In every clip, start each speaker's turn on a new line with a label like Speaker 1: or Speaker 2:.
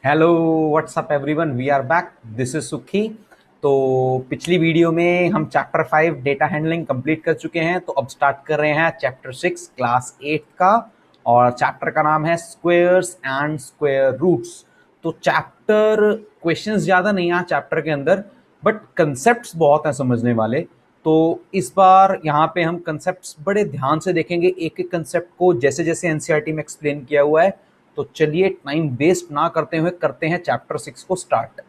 Speaker 1: Hello what's up everyone, we are back. This is Sukhi. तो पिछली video में हम चैप्टर 5 डेटा हैंडलिंग कंप्लीट कर चुके हैं। तो अब स्टार्ट कर रहे हैं चैप्टर 6 क्लास 8 का। और चैप्टर का नाम है स्क्वेयर्स एंड स्क्वेयर रूट्स। तो चैप्टर क्वेश्चंस ज़्यादा नहीं है चैप्टर के अंदर, बट कंसेप्ट्स बहुत हैं समझने वाले। तो इस बार यहाँ पे हम कंसेप्ट्स बड़े ध्यान से देखेंगे, एक एक कंसेप्ट को जैसे जैसे एनसीईआरटी में एक्सप्लेन किया हुआ है। तो चलिए टाइम वेस्ट ना करते हुए करते हैं चैप्टर 6 को स्टार्ट।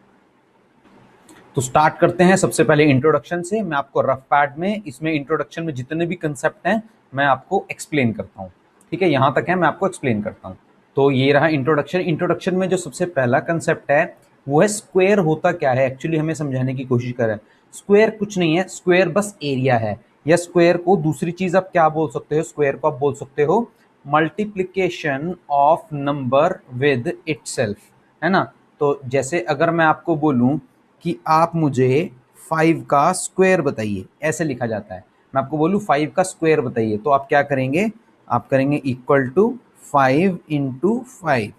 Speaker 1: तो स्टार्ट करते हैं सबसे पहले इंट्रोडक्शन से। मैं आपको रफ पैड में इसमें इंट्रोडक्शन में जितने भी कंसेप्ट हैं मैं आपको एक्सप्लेन करता हूँ। ठीक है, यहाँ तक है, मैं आपको एक्सप्लेन करता हूँ। तो ये रहा इंट्रोडक्शन। इंट्रोडक्शन में जो सबसे पहला कंसेप्ट है वो है स्क्वायर होता क्या है। एक्चुअली हमें समझाने की कोशिश करें, स्क्वायर कुछ नहीं है, स्क्वायर बस एरिया है। या स्क्वायर को दूसरी चीज आप क्या बोल सकते हो, स्क्वायर को आप बोल सकते हो multiplication of number with itself, है ना। तो जैसे अगर मैं आपको बोलूं कि आप मुझे 5 का स्क्वायर बताइए, ऐसे लिखा जाता है। मैं आपको बोलूं 5 का स्क्वायर बताइए, तो आप क्या करेंगे, आप करेंगे इक्वल टू 5 इंटू 5।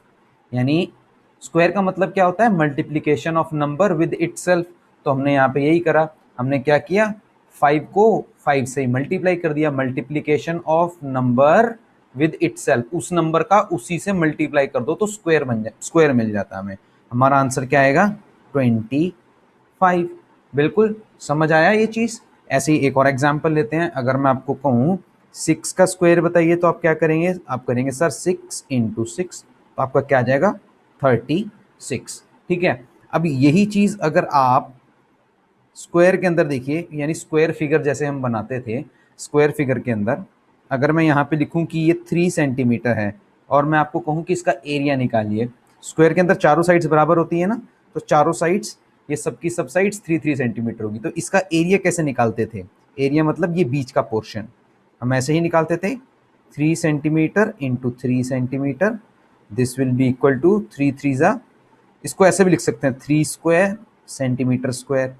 Speaker 1: यानी स्क्वायर का मतलब क्या होता है, multiplication of number with itself. तो हमने यहाँ पे यही करा, हमने क्या किया, 5 को 5 से ही मल्टीप्लाई कर दिया। Multiplication of number with itself, उस नंबर का उसी से मल्टीप्लाई कर दो तो स्क्वायर बन जाए, स्क्वायर मिल जाता है हमें। हमारा आंसर क्या आएगा, 25। बिल्कुल समझ आया ये चीज। ऐसे ही एक और एग्जांपल लेते हैं। अगर मैं आपको कहूँ 6 का स्क्वायर बताइए, तो आप क्या करेंगे, आप करेंगे सर 6 इंटू 6, तो आपका क्या आ जाएगा, 36। ठीक है। अब यही चीज अगर आप स्क्वायर के अंदर देखिए, यानी स्क्वायर फिगर जैसे हम बनाते थे, स्क्वायर फिगर के अंदर अगर मैं यहाँ पे लिखूं कि ये 3 सेंटीमीटर है और मैं आपको कहूँ कि इसका एरिया निकालिए। स्क्वायर के अंदर चारों साइड्स बराबर होती है ना, तो चारों साइड्स, ये सबकी सब साइड्स 3 सेंटीमीटर होगी। तो इसका एरिया कैसे निकालते थे, एरिया मतलब ये बीच का पोर्शन, हम ऐसे ही निकालते थे, 3 centimetre into 3 centimetre, this will be equal to 3 3 इसको ऐसे भी लिख सकते हैं 3 स्क्वायर सेंटीमीटर स्क्वायर।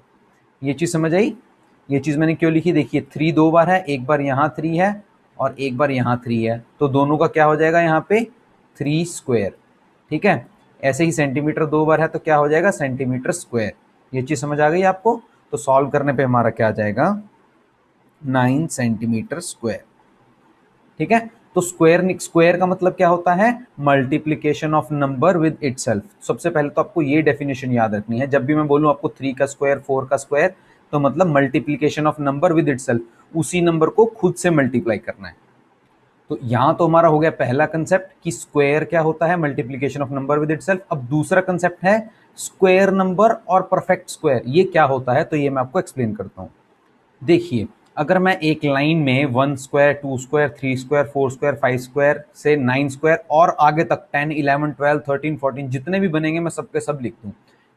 Speaker 1: ये चीज समझ आई। ये चीज मैंने क्यों लिखी, देखिए 3 दो बार है, एक बार यहाँ 3 है और एक बार यहाँ 3 है, तो दोनों का क्या हो जाएगा यहाँ पे 3 स्क्वायर। ठीक है। ऐसे ही सेंटीमीटर दो बार है तो क्या हो जाएगा, सेंटीमीटर स्क्वायर। ये चीज समझ आ गई आपको। तो सॉल्व करने पे हमारा क्या आ जाएगा, 9 सेंटीमीटर स्क्वायर। ठीक है। तो स्क्वायर का मतलब क्या होता है, multiplication of number with itself. सबसे पहले तो आपको ये डेफिनेशन याद रखनी है, जब भी मैं बोलूं आपको 3 का स्क्वायर 4 का स्क्वायर, तो मतलब multiplication of number with itself, उसी नंबर को खुद से मल्टीप्लाई करना है। तो यहां तो हमारा हो गया पहला कंसेप्ट कि स्क्वायर क्या होता है, multiplication of number with itself. अब दूसरा कंसेप्ट है स्क्वायर नंबर और परफेक्ट स्क्वायर, ये क्या होता है, तो ये मैं आपको एक्सप्लेन करता हूं। देखिए, अगर मैं एक लाइन में 1 square 2 square 3 square 4 square 5 square से 9 स्क्वायर और आगे तक 10 11 12 13 14 जितने भी बनेंगे मैं सबके सब लिख दूं।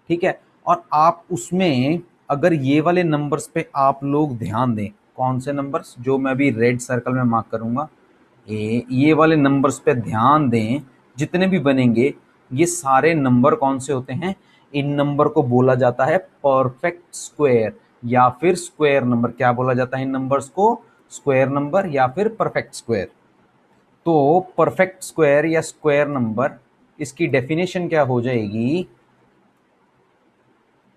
Speaker 1: ठीक है। और आप उसमें अगर ये वाले नंबर्स पे आप लोग ध्यान दें, कौन से नंबर्स, जो मैं अभी रेड सर्कल में मार्क करूंगा, ये वाले नंबर्स पे ध्यान दें, जितने भी बनेंगे ये सारे नंबर कौन से होते हैं, इन नंबर को बोला जाता है परफेक्ट स्क्वायर या फिर स्क्वायर नंबर। क्या बोला जाता है इन नंबर्स को, स्क्वायर नंबर या फिर परफेक्ट स्क्वायर। तो परफेक्ट स्क्वायर या स्क्वायर नंबर, इसकी डेफिनेशन क्या हो जाएगी,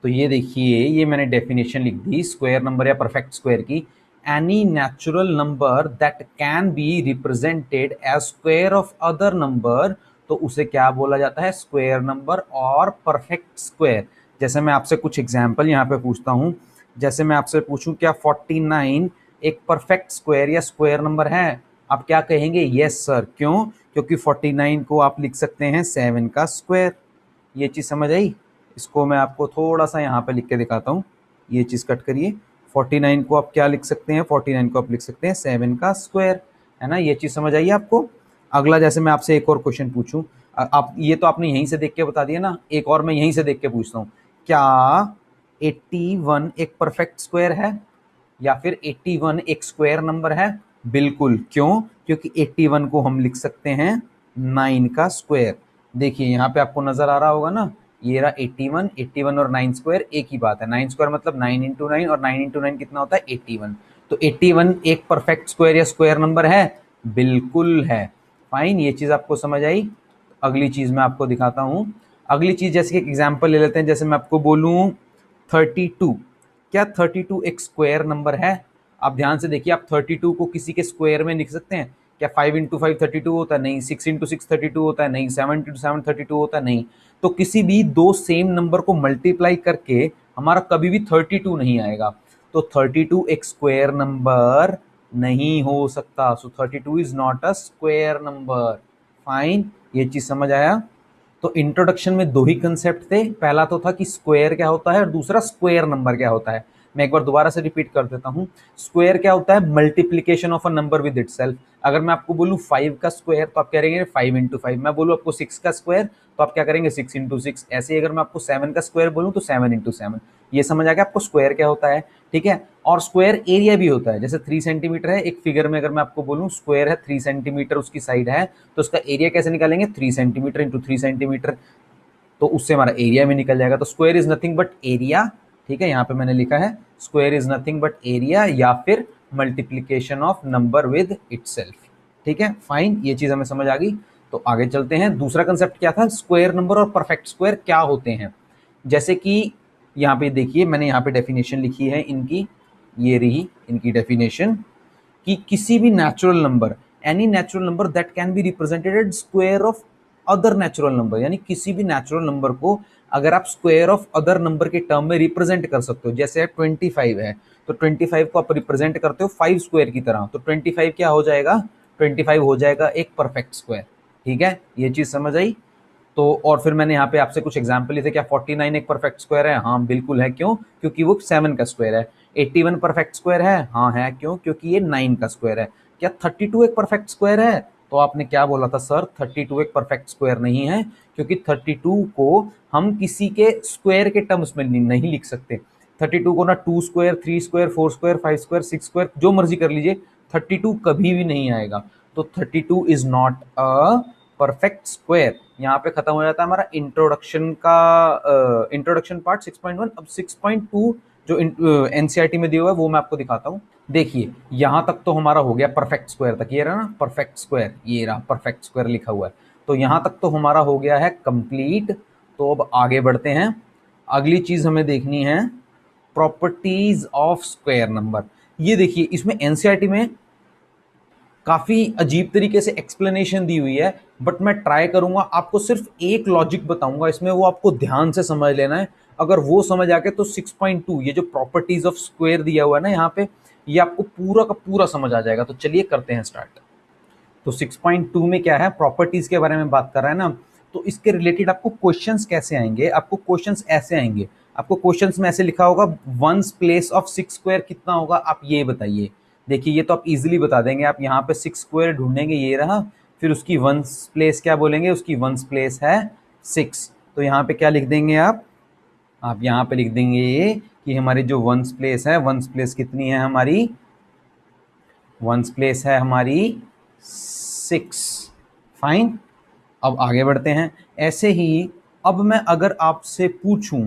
Speaker 1: तो ये देखिए, ये मैंने डेफिनेशन लिख दी स्क्वायर नंबर या परफेक्ट स्क्वायर की, any natural number that can be represented as square of other number, तो उसे क्या बोला जाता है, स्क्वायर नंबर और परफेक्ट स्क्वायर। जैसे मैं आपसे कुछ एग्जांपल यहाँ पे पूछता हूँ, जैसे मैं आपसे पूछूं क्या 49 एक परफेक्ट स्क्वायर या स्क्वायर नंबर है, आप क्या कहेंगे, यस सर। क्यों, क्योंकि 49 को आप लिख सकते हैं 7 का स्क्वायर। ये चीज समझ आई। इसको मैं आपको थोड़ा सा यहाँ पे लिख के दिखाता हूँ, ये चीज कट करिए। 49 को आप क्या लिख सकते हैं, 49 को आप लिख सकते हैं 7 का स्क्वायर, है ना। ये चीज समझ आई आपको। अगला, जैसे मैं आपसे एक और क्वेश्चन पूछूं, आप ये तो आपने यहीं से देख के बता दिया ना, एक और मैं यहीं से देख के पूछता हूँ, क्या 81 एक परफेक्ट स्क्वायर है या फिर 81 एक स्क्वायर नंबर है, बिल्कुल। क्यों, क्योंकि 81 को हम लिख सकते हैं 9 का स्क्वायर। देखिए यहाँ पे आपको नजर आ रहा होगा ना, ये रहा 81, 81 और 9 स्क्वायर एक ही बात है। 9 स्क्वायर मतलब 9 इंटू 9 और 9 इंटू 9 कितना होता है, 81। तो 81 एक परफेक्ट स्क्वायर या स्क्वायर नंबर है, बिल्कुल है। फाइन, ये चीज आपको समझ आई। अगली चीज मैं आपको दिखाता हूं। अगली चीज जैसे कि एग्जाम्पल ले लेते हैं, जैसे मैं आपको बोलूं 32, क्या 32 एक स्क्वायर नंबर है? आप ध्यान से देखिए, आप 32 को किसी के स्क्वायर में लिख सकते हैं क्या? 5 इंटू 5 32 होता है? नहीं। 6 इंटू 6 32 होता है? नहीं। 7 इंटू 7 32 होता है? नहीं। तो किसी भी दो सेम नंबर को मल्टीप्लाई करके हमारा कभी भी 32 नहीं आएगा। तो 32 एक स्क्वायर नंबर नहीं हो सकता। सो 32 is not a square number. Fine, ये चीज समझ आया? तो इंट्रोडक्शन में दो ही कंसेप्ट थे, पहला तो था कि स्क्वायर क्या होता है और दूसरा स्क्वायर नंबर क्या होता है। मैं एक बार दोबारा से रिपीट कर देता हूं। स्क्वायर क्या होता है? Multiplication of a number with itself. अगर मैं आपको बोलूं 5 का स्क्वायर तो आप क्या करेंगे? 5 इंटू 5। मैं बोलूं आपको 6 का स्क्वायर तो आप क्या करेंगे? 6 इंटू 6। ऐसे ही अगर मैं आपको 7 का स्क्वायर बोलूं तो 7 इंटू 7। ये समझ आ गया आपको स्क्वायर क्या होता है? ठीक है। और स्क्वायर एरिया भी होता है, जैसे 3 सेंटीमीटर है एक फिगर में, अगर मैं आपको बोलूं स्क्वायर है 3 सेंटीमीटर उसकी साइड है, तो उसका एरिया कैसे निकालेंगे? 3 सेंटीमीटर इंटू 3 सेंटीमीटर, तो उससे हमारा एरिया में निकल जाएगा। तो square is nothing but area. ठीक है, यहाँ पे मैंने लिखा है square is nothing but area या फिर multiplication of number with itself. ठीक है, फाइन, ये चीज हमें समझ आ गई। तो आगे चलते हैं। दूसरा कंसेप्ट क्या था? स्क्वायर नंबर और परफेक्ट स्क्वायर क्या होते हैं। जैसे कि यहाँ पे देखिए, मैंने यहाँ पे डेफिनेशन लिखी है इनकी, ये रही इनकी डेफिनेशन, कि किसी भी natural number, any natural number that can be represented as square of other natural number, यानी किसी भी नेचुरल नंबर को अगर आप स्क्वायर ऑफ अदर नंबर के टर्म में रिप्रेजेंट कर सकते हो। जैसे 25 है तो 25 को आप रिप्रेजेंट करते हो 5 स्क्वायर की तरह, तो 25 क्या हो जाएगा? 25 हो जाएगा एक परफेक्ट स्क्वायर। ठीक है, ये चीज समझ आई? तो और फिर मैंने यहाँ पे आपसे कुछ एग्जाम्पल लिए थे, क्या 49 एक परफेक्ट स्क्वायर है? हाँ बिल्कुल है। क्यों? क्योंकि वो 7 का स्क्वायर है। 81 परफेक्ट स्क्वायर है? हाँ है। क्यों? क्योंकि ये 9 का स्क्वायर है। क्या 32 एक परफेक्ट स्क्वायर है? तो आपने क्या बोला था सर? 32 एक परफेक्ट स्क्वायर नहीं है, क्योंकि 32 को हम किसी के स्क्वायर के टर्म्स में नहीं लिख सकते। 32 को ना 2 square, 3 square, 4 square, 5 square, 6 square जो मर्जी कर लीजिए, 32 कभी भी नहीं आएगा। तो 32 is not a perfect square. यहाँ पे खत्म हो जाता है हमारा इंट्रोडक्शन का इंट्रोडक्शन पार्ट 6.1। अब 6.2 जो एनसीईआरटी में दिया हुआ है वो मैं आपको दिखाता हूँ। देखिए यहां तक तो हमारा हो गया परफेक्ट स्क्वायर तक, ये रहा ना परफेक्ट स्क्वायर, ये रहा परफेक्ट स्क्वायर लिखा हुआ है। तो यहां तक तो हमारा हो गया है कंप्लीट। तो अब आगे बढ़ते हैं। अगली चीज हमें देखनी है प्रॉपर्टीज ऑफ स्क्वायर नंबर। ये देखिए इसमें एनसीईआरटी में काफी अजीब तरीके से एक्सप्लेनेशन दी हुई है, बट मैं ट्राई करूंगा आपको सिर्फ एक लॉजिक बताऊंगा इसमें, वो आपको ध्यान से समझ लेना है। अगर वो समझ आ गया तो 6.2 ये जो प्रॉपर्टीज ऑफ स्क्वायर दिया हुआ है ना यहाँ पे, ये आपको पूरा का पूरा समझ आ जाएगा। तो चलिए करते हैं स्टार्ट। तो 6.2 में क्या है? प्रॉपर्टीज के बारे में बात कर रहा है ना, तो इसके रिलेटेड आपको क्वेश्चंस कैसे आएंगे? आपको क्वेश्चंस ऐसे आएंगे, आपको क्वेश्चंस में ऐसे लिखा होगा वंस प्लेस ऑफ 6 स्क्वायर कितना होगा, आप ये बताइए। देखिए ये तो आप इजीली बता देंगे, आप यहाँ पे 6 स्क्वायर ढूंढेंगे, ये रहा, फिर उसकी वंस प्लेस क्या बोलेंगे? उसकी वंस प्लेस है 6। तो यहाँ पे क्या लिख देंगे आप यहाँ पे लिख देंगे ये कि हमारी जो वंस प्लेस है, वंस प्लेस कितनी है हमारी? वंस प्लेस है हमारी 6। फाइन, अब आगे बढ़ते हैं। ऐसे ही अब मैं अगर आपसे पूछूं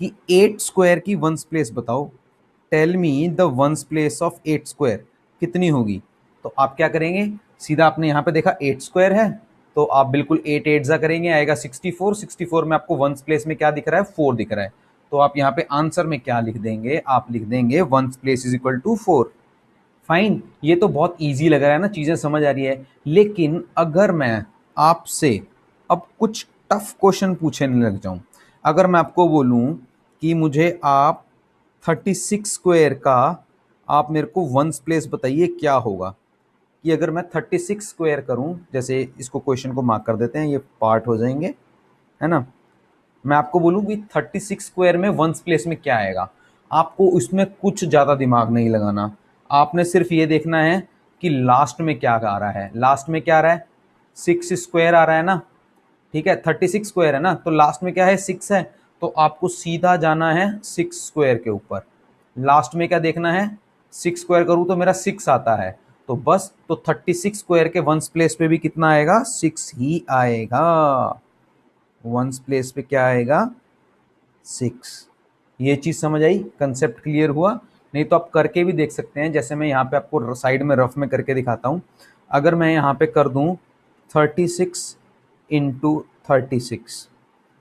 Speaker 1: कि 8 स्क्वायर की वंस प्लेस बताओ, tell me the ones place of 8 square कितनी होगी, तो आप क्या करेंगे? सीधा आपने यहाँ पे देखा 8 स्क्वायर है, तो आप बिल्कुल 8 8 जा करेंगे, आएगा 64। 64 में आपको वंस प्लेस में क्या दिख रहा है? 4 दिख रहा है। तो आप यहाँ पे आंसर में क्या लिख देंगे? आप लिख देंगे ones place is equal to 4। Fine, ये तो बहुत इजी लग रहा है ना, चीजें समझ आ रही है। लेकिन अगर मैं आपसे अब कुछ टफ क्वेश्चन पूछने लग जाऊं, अगर मैं आपको बोलूं कि मुझे आप 36 स्क्वायर का आप मेरे को वंस प्लेस बताइए क्या होगा, कि अगर मैं 36 स्क्वायर करूं, जैसे इसको क्वेश्चन को मार्क कर देते हैं, ये पार्ट हो जाएंगे, है ना। मैं आपको बोलूं कि 36 स्क्वायर में वंस प्लेस में क्या आएगा, आपको इसमें कुछ ज्यादा दिमाग नहीं लगाना। आपने सिर्फ ये देखना है कि लास्ट में क्या आ रहा है। लास्ट में क्या आ रहा है? 6 स्क्वायर आ रहा है ना। ठीक है, 36 स्क्वायर है ना, तो लास्ट में क्या है? 6 है। तो आपको सीधा जाना है 6 स्क्वायर के ऊपर। लास्ट में क्या देखना है? 6 स्क्वायर करूं तो मेरा 6 आता है, तो बस, तो 36 स्क्वायर के वंस प्लेस पे भी कितना आएगा? 6 ही आएगा। वंस प्लेस पे क्या आएगा? 6। ये चीज समझ आई? कंसेप्ट क्लियर हुआ? नहीं तो आप करके भी देख सकते हैं, जैसे मैं यहाँ पे आपको साइड में रफ में करके दिखाता हूँ। अगर मैं यहाँ पे कर दूं 36 इंटू 36,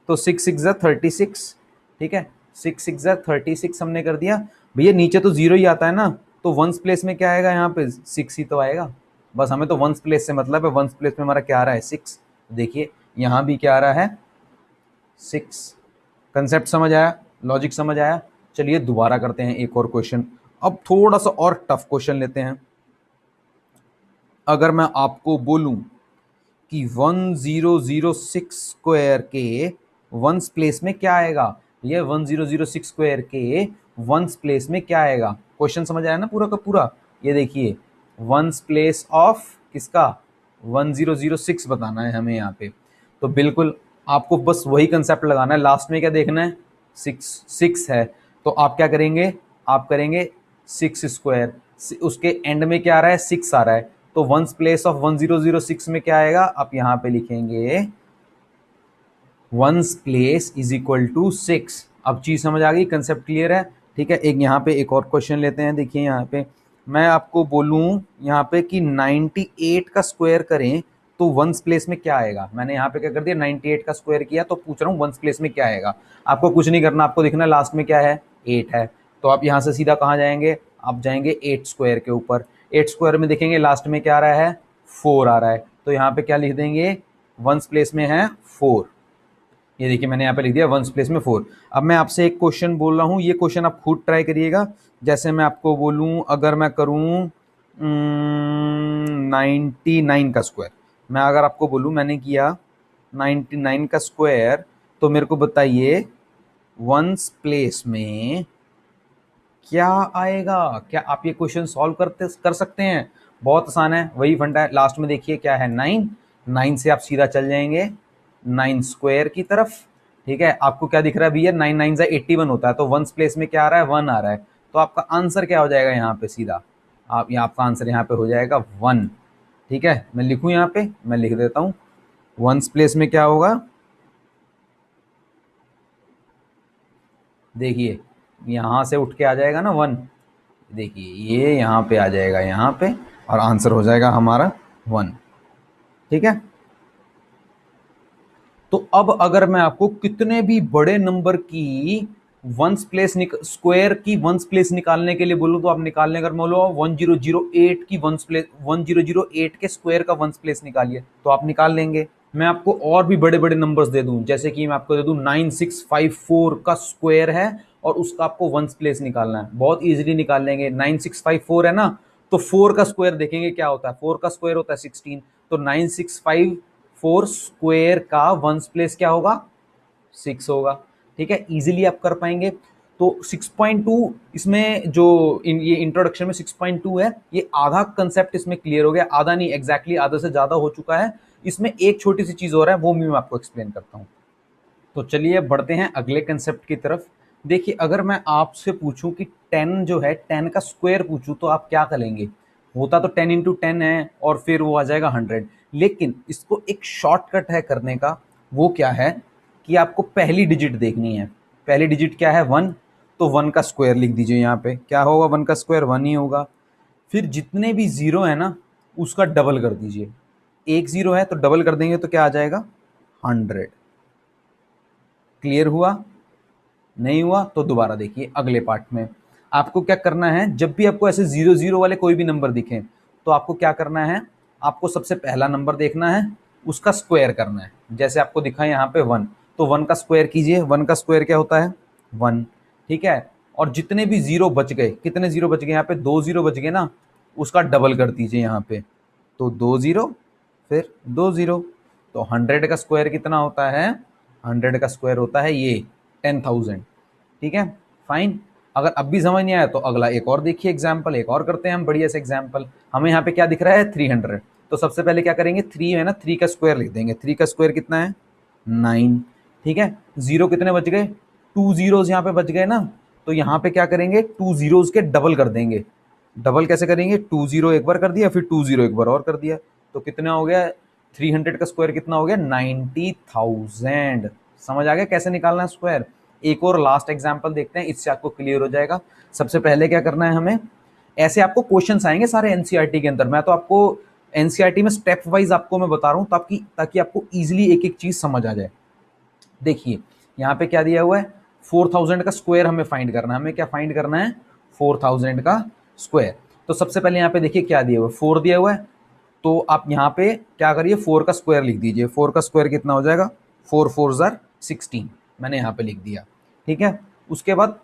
Speaker 1: तो 6 6 36, ठीक है, 6 6 36 हमने कर दिया। भैया नीचे तो जीरो ही आता है ना, तो वंस प्लेस में क्या आएगा, यहाँ पे 6 ही तो आएगा। बस हमें तो वंस प्लेस से मतलब है, वंस प्लेस में हमारा क्या आ रहा है 6। देखिए यहाँ भी क्या आ रहा है 6। कंसेप्ट समझ आया, लॉजिक समझ आया। चलिए दोबारा करते हैं एक और क्वेश्चन। अब थोड़ा सा और टफ क्वेश्चन लेते हैं। अगर मैं आपको बोलूं कि 1006 स्क्वायर के वंस प्लेस में क्या आएगा, ये 1006 स्क्वायर के वंस प्लेस में क्या आएगा, क्वेश्चन समझ आया ना पूरा का पूरा। ये देखिए वंस प्लेस ऑफ किसका, 1006 बताना है हमें यहाँ पे। तो बिल्कुल आपको बस वही कंसेप्ट लगाना है, लास्ट में क्या देखना है 6 है, तो आप क्या करेंगे, आप करेंगे 6 स्क्वायर, उसके एंड में क्या आ रहा है 6 आ रहा है, तो वंस प्लेस ऑफ 1006 में क्या आएगा, आप यहां पे लिखेंगे ones place is equal to 6। अब चीज समझ आ गई, कंसेप्ट क्लियर है, ठीक है। एक यहाँ पे एक और क्वेश्चन लेते हैं। देखिए यहाँ पे मैं आपको बोलूं यहाँ पे कि 98 का स्क्वायर करें तो वंस प्लेस में क्या आएगा। मैंने यहाँ पे क्या कर दिया 98 का स्क्वायर किया, तो पूछ रहा हूँ वंस प्लेस में क्या आएगा। आपको कुछ नहीं करना, आपको देखना लास्ट में क्या है 8 है, तो आप यहाँ से सीधा कहाँ जाएंगे, आप जाएंगे 8 स्क्वायर के ऊपर। 8 स्क्वायर में देखेंगे लास्ट में क्या आ रहा है 4 आ रहा है, तो यहाँ पे क्या लिख देंगे वंस प्लेस में है 4। ये देखिए मैंने यहाँ पे लिख दिया वंस प्लेस में 4। अब मैं आपसे एक क्वेश्चन बोल रहा हूँ, ये क्वेश्चन आप खुद ट्राई करिएगा। जैसे मैं आपको बोलूँ अगर मैं करूँ 99 का स्क्वायर, मैं अगर आपको बोलूँ मैंने किया 99 का स्क्वायर, तो मेरे को बताइए वंस प्लेस में क्या आएगा। क्या आप ये क्वेश्चन सॉल्व कर सकते हैं, बहुत आसान है, वही फंडा है। लास्ट में देखिए क्या है 9, 9 से आप सीधा चल जाएंगे 9 स्क्वायर की तरफ, ठीक है। आपको क्या दिख रहा है भैया 9 9 81 होता है, तो वंस प्लेस में क्या आ रहा है 1 आ रहा है, तो आपका आंसर क्या हो जाएगा यहाँ पे सीधा, आप यहाँ आपका आंसर यहाँ पे हो जाएगा 1, ठीक है। मैं लिखूँ यहाँ पे, मैं लिख देता हूँ वंस प्लेस में क्या होगा, देखिए यहाँ से उठ के आ जाएगा ना 1, देखिए ये यहाँ पे आ जाएगा यहाँ पे, और आंसर हो जाएगा हमारा 1, ठीक है। तो अब अगर मैं आपको कितने भी बड़े नंबर की वंस प्लेस स्क्वायर की वंस प्लेस निकालने के लिए बोलूं, तो आप निकालने अगर बोलो 1008 की वंस प्लेस, 1008 के स्क्वायर का वंस प्लेस निकालिए, तो आप निकाल लेंगे। मैं आपको और भी बड़े बड़े नंबर्स दे दूं, जैसे कि मैं आपको दे दूं 9654 का स्क्वायर है और उसका आपको वंस प्लेस निकालना है, बहुत इजीली निकाल लेंगे। 9654 है ना, तो 4 का स्क्वायर देखेंगे क्या होता है, 4 का स्क्वायर होता है 16, तो 9654 स्क्वायर का वंस प्लेस क्या होगा 6 होगा, ठीक है। इजीली आप कर पाएंगे। तो 6.2 इसमें जो ये इंट्रोडक्शन में 6.2 है, ये आधा कंसेप्ट इसमें क्लियर हो गया, आधा नहीं एग्जैक्टली आधा से ज्यादा हो चुका है। इसमें एक छोटी सी चीज हो रहा है, वो मैं आपको एक्सप्लेन करता हूं। तो चलिए बढ़ते हैं अगले कंसेप्ट की तरफ। देखिए अगर मैं आपसे पूछूं कि 10 जो है 10 का स्क्वायर पूछूं, तो आप क्या करेंगे, होता तो 10 इंटू 10 है और फिर वो आ जाएगा 100, लेकिन इसको एक शॉर्टकट है करने का। वो क्या है कि आपको पहली डिजिट देखनी है, पहली डिजिट क्या है 1, तो 1 का स्क्वायर लिख दीजिए। यहाँ पे क्या होगा 1 का स्क्वायर 1 ही होगा। फिर जितने भी जीरो है ना उसका डबल कर दीजिए, एक जीरो है तो डबल कर देंगे तो क्या आ जाएगा 100। क्लियर हुआ, नहीं हुआ तो दोबारा देखिए अगले पार्ट में। आपको क्या करना है, जब भी आपको ऐसे 0 0 वाले कोई भी नंबर दिखे, तो आपको क्या करना है, आपको सबसे पहला नंबर देखना है, उसका स्क्वायर करना है। जैसे आपको दिखा यहाँ पे 1, तो 1 का स्क्वायर कीजिए, 1 का स्क्वायर क्या होता है 1, ठीक है। और जितने भी जीरो बच गए, कितने जीरो बच गए यहाँ पे 2 जीरो बच गए ना, उसका डबल कर दीजिए यहाँ पे, तो 2 जीरो फिर 2 जीरो, तो 100 का स्क्वायर कितना होता है, 100 का स्क्वायर होता है ये 10,000, ठीक है। फाइन, अगर अब भी समझ नहीं आया तो अगला एक और देखिए एग्जाम्पल, एक और करते हैं हम बढ़िया से एग्जाम्पल। हमें यहाँ पे क्या दिख रहा है 300, तो सबसे पहले क्या करेंगे 3 है ना, 3 का स्क्वायर लिख देंगे। 3 का स्क्वायर कितना है 9, ठीक है। जीरो कितने बच गए, 2 जीरोज यहाँ पे बच गए ना, तो यहाँ पे क्या करेंगे 2 जीरोज के डबल कर देंगे। डबल कैसे करेंगे, 2 जीरो एक बार कर दिया, फिर 2 जीरो एक बार और कर दिया, तो कितना हो गया 300 का स्क्वायर कितना हो गया 90,000। समझ आ गया कैसे निकालना है स्क्वायर। एक और लास्ट एग्जांपल देखते हैं, इससे आपको क्लियर हो जाएगा। सबसे पहले क्या करना है हमें, ऐसे आपको क्वेश्चंस आएंगे सारे एनसीईआरटी के अंदर। मैं तो आपको एनसीईआरटी में स्टेप वाइज आपको मैं बता रहा हूं ताकि आपको इजीली एक एक चीज समझ आ जाए। देखिए यहाँ पे क्या दिया हुआ है, 4000 का स्क्वायर हमें फाइंड करना है। हमें क्या फाइंड करना है, 4000 का स्क्वायर। तो सबसे पहले यहाँ पे देखिए क्या दिया हुआ है, 4 दिया हुआ है। तो आप यहाँ पे क्या करिए, 4 का स्क्वायर लिख दीजिए। 4 का स्क्वायर कितना हो जाएगा, 4 4 जार 16, मैंने यहाँ पे लिख दिया। ठीक है, उसके बाद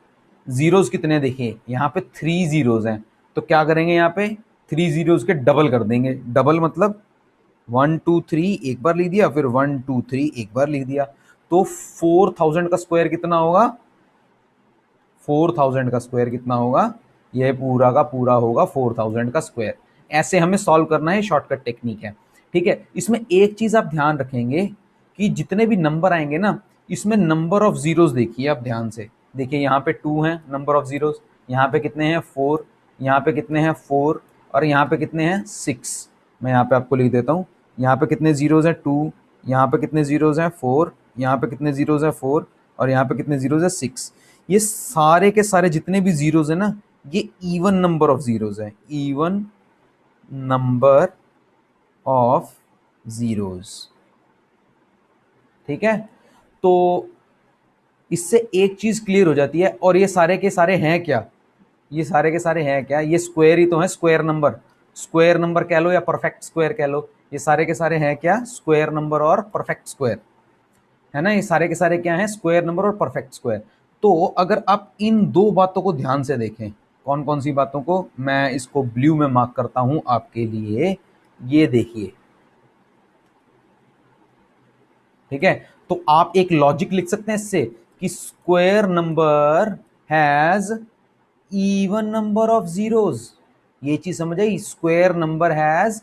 Speaker 1: जीरोज कितने देखिए, यहाँ पे 3 जीरोज हैं। तो क्या करेंगे, यहाँ पे 3 जीरोज के डबल कर देंगे। डबल मतलब 1 2 3 एक बार लिख दिया, फिर 1 2 3 एक बार लिख दिया। तो 4000 का स्क्वायर कितना होगा, 4000 का स्क्वायर कितना होगा, यह पूरा का पूरा होगा 4000 का स्क्वायर। ऐसे हमें सॉल्व करना है, शॉर्टकट टेक्निक है। ठीक है, इसमें एक चीज आप ध्यान रखेंगे कि जितने भी नंबर आएंगे ना, इसमें नंबर ऑफ जीरोस देखिए आप ध्यान से। देखिए यहाँ पे 2 है नंबर ऑफ जीरोस, यहाँ पे कितने हैं 4, यहाँ पे कितने हैं 4, और यहाँ पे कितने हैं 6। मैं यहाँ पे आपको लिख देता हूँ, यहाँ पे कितने जीरोस हैं 2, यहाँ पे कितने जीरोस हैं 4, यहाँ पे कितने जीरोस हैं 4, और यहाँ पे कितने जीरोस हैं 6। ये सारे के सारे जितने भी जीरोस है ना, ये इवन नंबर ऑफ जीरोस है, इवन नंबर ऑफ जीरोस। ठीक है, तो इससे एक चीज क्लियर हो जाती है। और ये सारे के सारे हैं क्या, ये सारे के सारे हैं क्या, ये स्क्वायर ही तो है, स्क्वायर नंबर। स्क्वायर नंबर कह लो या परफेक्ट स्क्वायर कह लो, ये सारे के सारे हैं क्या, स्क्वायर नंबर और परफेक्ट स्क्वायर, है ना। ये सारे के सारे क्या हैं, स्क्वायर नंबर और परफेक्ट स्क्वायर। तो अगर आप इन दो बातों को ध्यान से देखें, कौन कौन सी बातों को, मैं इसको ब्लू में मार्क करता हूं आपके लिए, ये देखिए। ठीक है, तो आप एक लॉजिक लिख सकते हैं इससे कि square number has even number of zeros. ये चीज समझ आई, square number has,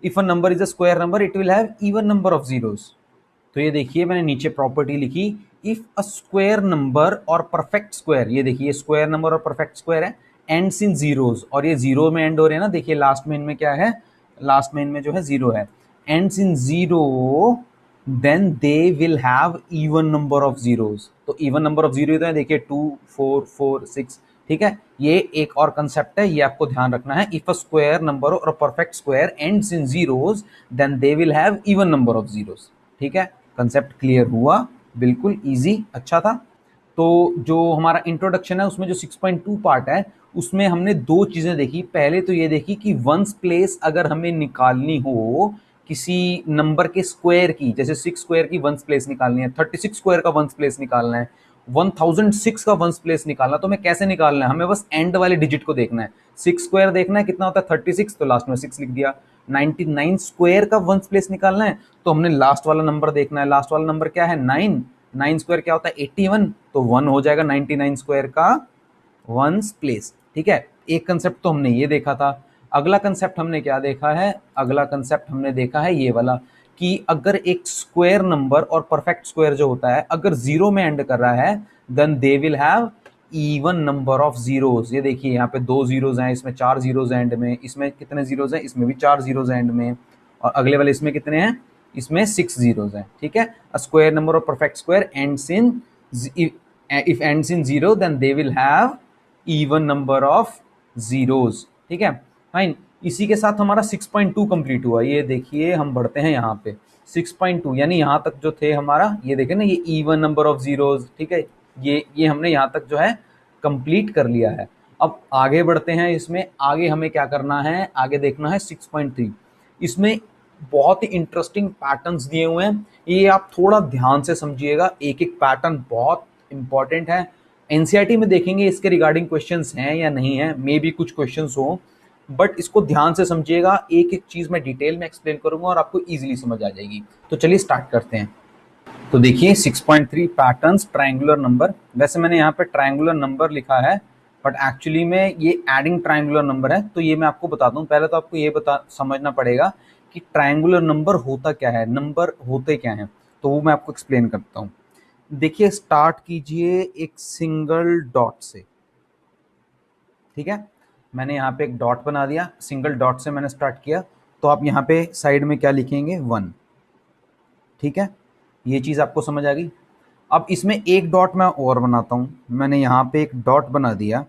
Speaker 1: if a number is a square number it will have even number of zeros. तो ये देखिए मैंने नीचे प्रॉपर्टी लिखी, इफ अ स्क्वायर नंबर और परफेक्ट स्क्वायर, ये देखिए स्क्वायर नंबर और परफेक्ट स्क्वायर है, एंड्स इन जीरोस, और ये जीरो में एंड हो रहे हैं ना। देखिए लास्ट में इनमें क्या है, लास्ट में इनमें जो है जीरो है, ends in zero, then they will have even number of zeros. तो इवन नंबर ऑफ जीरो तो है, देखिए 2 4 4 6। ठीक है, ये एक और कंसेप्ट है, ये आपको ध्यान रखना है। इफ अ स्क्वायर नंबर और perfect square ends in zeros then they will have even number of zeros. ठीक है, कंसेप्ट क्लियर हुआ, बिल्कुल इजी, अच्छा था। तो जो हमारा इंट्रोडक्शन है उसमें जो 6.2 पार्ट है, उसमें हमने दो चीजें देखी। पहले तो ये देखी कि वंस प्लेस अगर हमें निकालनी हो किसी नंबर के स्क्वायर की, जैसे 6 स्क्वायर की वंस प्लेस निकालनी है, 36 स्क्वायर का वंस प्लेस निकालना है, 1006 का वंस प्लेस निकालना, तो हमें कैसे निकालना है, हमें बस एंड वाले डिजिट को देखना है। 6 स्क्वायर देखना है कितना होता है 36, तो लास्ट में 6 लिख दिया। 99 स्क्वायर का वंस प्लेस निकालना है, तो हमने लास्ट वाला नंबर देखना है। लास्ट वाला नंबर क्या है 9, 9 स्क्वायर क्या होता है 81, तो 1 हो जाएगा 99 स्क्वायर का वंस प्लेस। ठीक है, एक कंसेप्ट तो हमने ये देखा था। अगला कंसेप्ट हमने क्या देखा है, अगला कंसेप्ट हमने देखा है ये वाला, कि अगर एक स्क्वायर नंबर और परफेक्ट स्क्वायर जो होता है अगर जीरो में एंड कर रहा है, then they will have even number of zeros. ये देखिए यहाँ पे 2 जीरोस हैं, इसमें 4 जीरोस एंड में, इसमें कितने जीरोस हैं, इसमें भी 4 जीरोस एंड में, और अगले वाले इसमें कितने हैं, इसमें 6 जीरोस हैं। ठीक है, अ square number of perfect square ends in, if ends in zero then they will have even number of zeros। ठीक है, फाइन। इसी के साथ हमारा 6.2 कंप्लीट हुआ। ये देखिए हम बढ़ते हैं यहाँ पे 6.2, यानी यहाँ तक जो थे हमारा, ये देखें ना, ये इवन नंबर ऑफ जीरोस। ठीक है, ये हमने यहाँ तक जो है कंप्लीट कर लिया है। अब आगे बढ़ते हैं, इसमें आगे हमें क्या करना है, आगे देखना है 6.3। इसमें बहुत ही इंटरेस्टिंग पैटर्न्स दिए हुए हैं, ये आप थोड़ा ध्यान से समझिएगा, एक एक पैटर्न बहुत इंपॉर्टेंट है। एनसीईआरटी में देखेंगे इसके रिगार्डिंग क्वेश्चंस हैं या नहीं है, मे बी कुछ क्वेश्चंस हो, बट इसको ध्यान से समझिएगा। एक एक चीज मैं डिटेल में एक्सप्लेन करूंगा और आपको इजीली समझ आ जाएगी। तो चलिए स्टार्ट करते हैं। तो देखिए 6.3 पैटर्न्स ट्रायंगुलर नंबर। वैसे मैंने यहाँ पे ट्रायंगुलर नंबर लिखा है, बट एक्चुअली में ये एडिंग ट्रायंगुलर नंबर है। तो ये मैं आपको बता दूं, पहले तो आपको ये समझना पड़ेगा कि ट्रायंगुलर नंबर होता क्या है, नंबर होते क्या हैं, तो वो मैं आपको एक्सप्लेन करता हूँ। देखिए स्टार्ट कीजिए एक सिंगल डॉट से। ठीक है, मैंने यहाँ पे एक डॉट बना दिया, सिंगल डॉट से मैंने स्टार्ट किया, तो आप यहाँ पे साइड में क्या लिखेंगे 1। ठीक है, ये चीज़ आपको समझ आ गई। अब इसमें एक डॉट मैं और बनाता हूँ, मैंने यहाँ पे एक डॉट बना दिया।